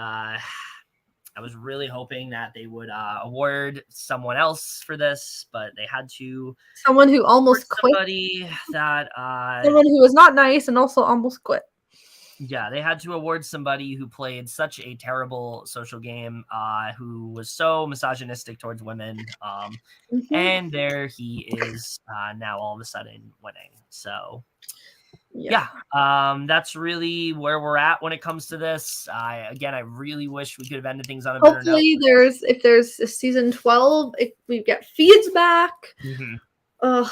award someone else for this, but they had to someone who almost quit. Somebody that someone who was not nice and also almost quit. Yeah, they had to award somebody who played such a terrible social game, who was so misogynistic towards women. And there he is now all of a sudden winning. So yeah, that's really where we're at when it comes to this. I really wish we could have ended things on a better note. Hopefully if there's a season 12, if we get feeds back. Ugh.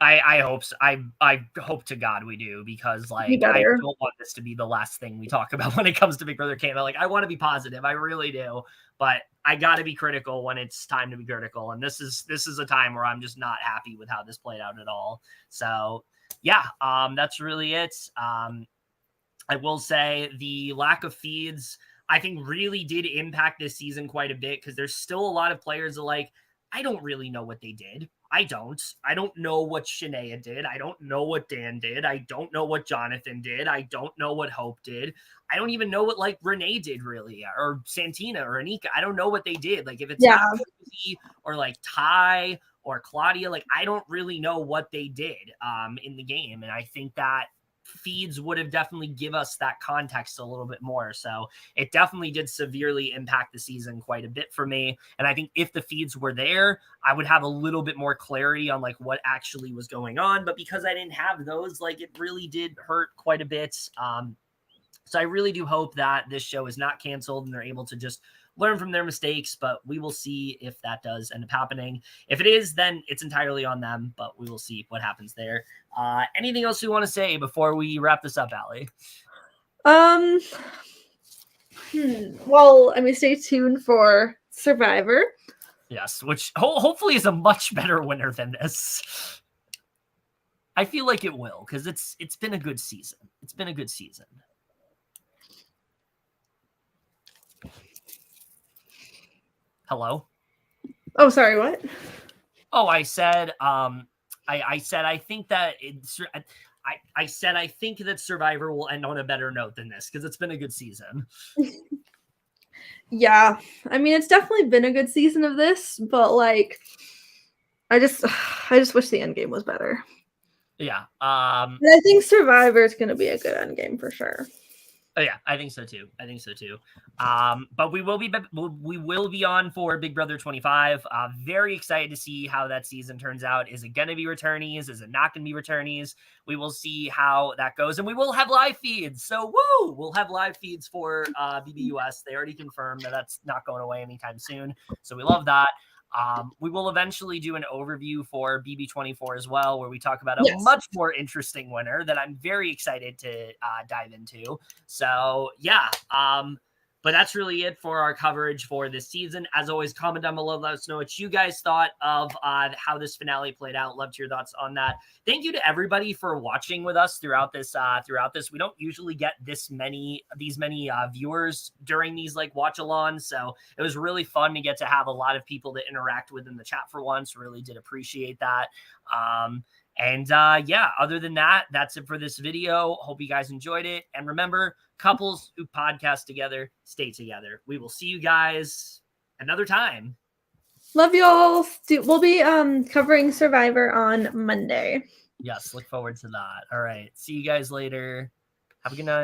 I hope so. I hope to God we do, because I don't want this to be the last thing we talk about when it comes to Big Brother Canada. Like, I want to be positive, I really do, but I got to be critical when it's time to be critical. And this is a time where I'm just not happy with how this played out at all. So yeah, that's really it. I will say the lack of feeds, I think, really did impact this season quite a bit, because there's still a lot of players that I don't really know what they did. I don't know what Shania did. I don't know what Dan did. I don't know what Jonathan did. I don't know what Hope did. I don't even know what Renee did, really, or Santina or Anika. I don't know what they did. If it's not Kely or Ty or Claudia, I don't really know what they did in the game. And I think that feeds would have definitely give us that context a little bit more. So it definitely did severely impact the season quite a bit for me. And I think if the feeds were there, I would have a little bit more clarity on what actually was going on. But because I didn't have those, it really did hurt quite a bit. So I really do hope that this show is not canceled and they're able to just learn from their mistakes, but we will see if that does end up happening. If it is, then it's entirely on them, but we will see what happens there. Anything else you want to say before we wrap this up, Allie? Well, I mean, stay tuned for Survivor. Yes, which hopefully is a much better winner than this. I feel like it will, because it's been a good season. It's been a good season. Hello? Oh, sorry, what? Oh, I said, I said I think that I said I think that Survivor will end on a better note than this, because it's been a good season. Yeah, I mean, it's definitely been a good season of this, but like, I just wish the end game was better. Yeah. I think Survivor is going to be a good end game for sure. Oh yeah, I think so too. But we will be on for Big Brother 25. Very excited to see how that season turns out. Is it going to be returnees? Is it not going to be returnees? We will see how that goes, and we will have live feeds. So woo, we'll have live feeds for BBUS. They already confirmed that that's not going away anytime soon. So we love that. We will eventually do an overview for BB24 as well, where we talk about a much more interesting winner that I'm very excited to dive into. So yeah, but that's really it for our coverage for this season. As always, comment down below, let us know what you guys thought of how this finale played out. Love to hear your thoughts on that. Thank you to everybody for watching with us throughout this. We don't usually get these many viewers during these like watch-alongs, so it was really fun to get to have a lot of people to interact with in the chat for once. Really did appreciate that. Yeah, other than that, that's it for this video. Hope you guys enjoyed it. And remember, couples who podcast together, stay together. We will see you guys another time. Love y'all. We'll be covering Survivor on Monday. Yes, look forward to that. All right. See you guys later. Have a good night.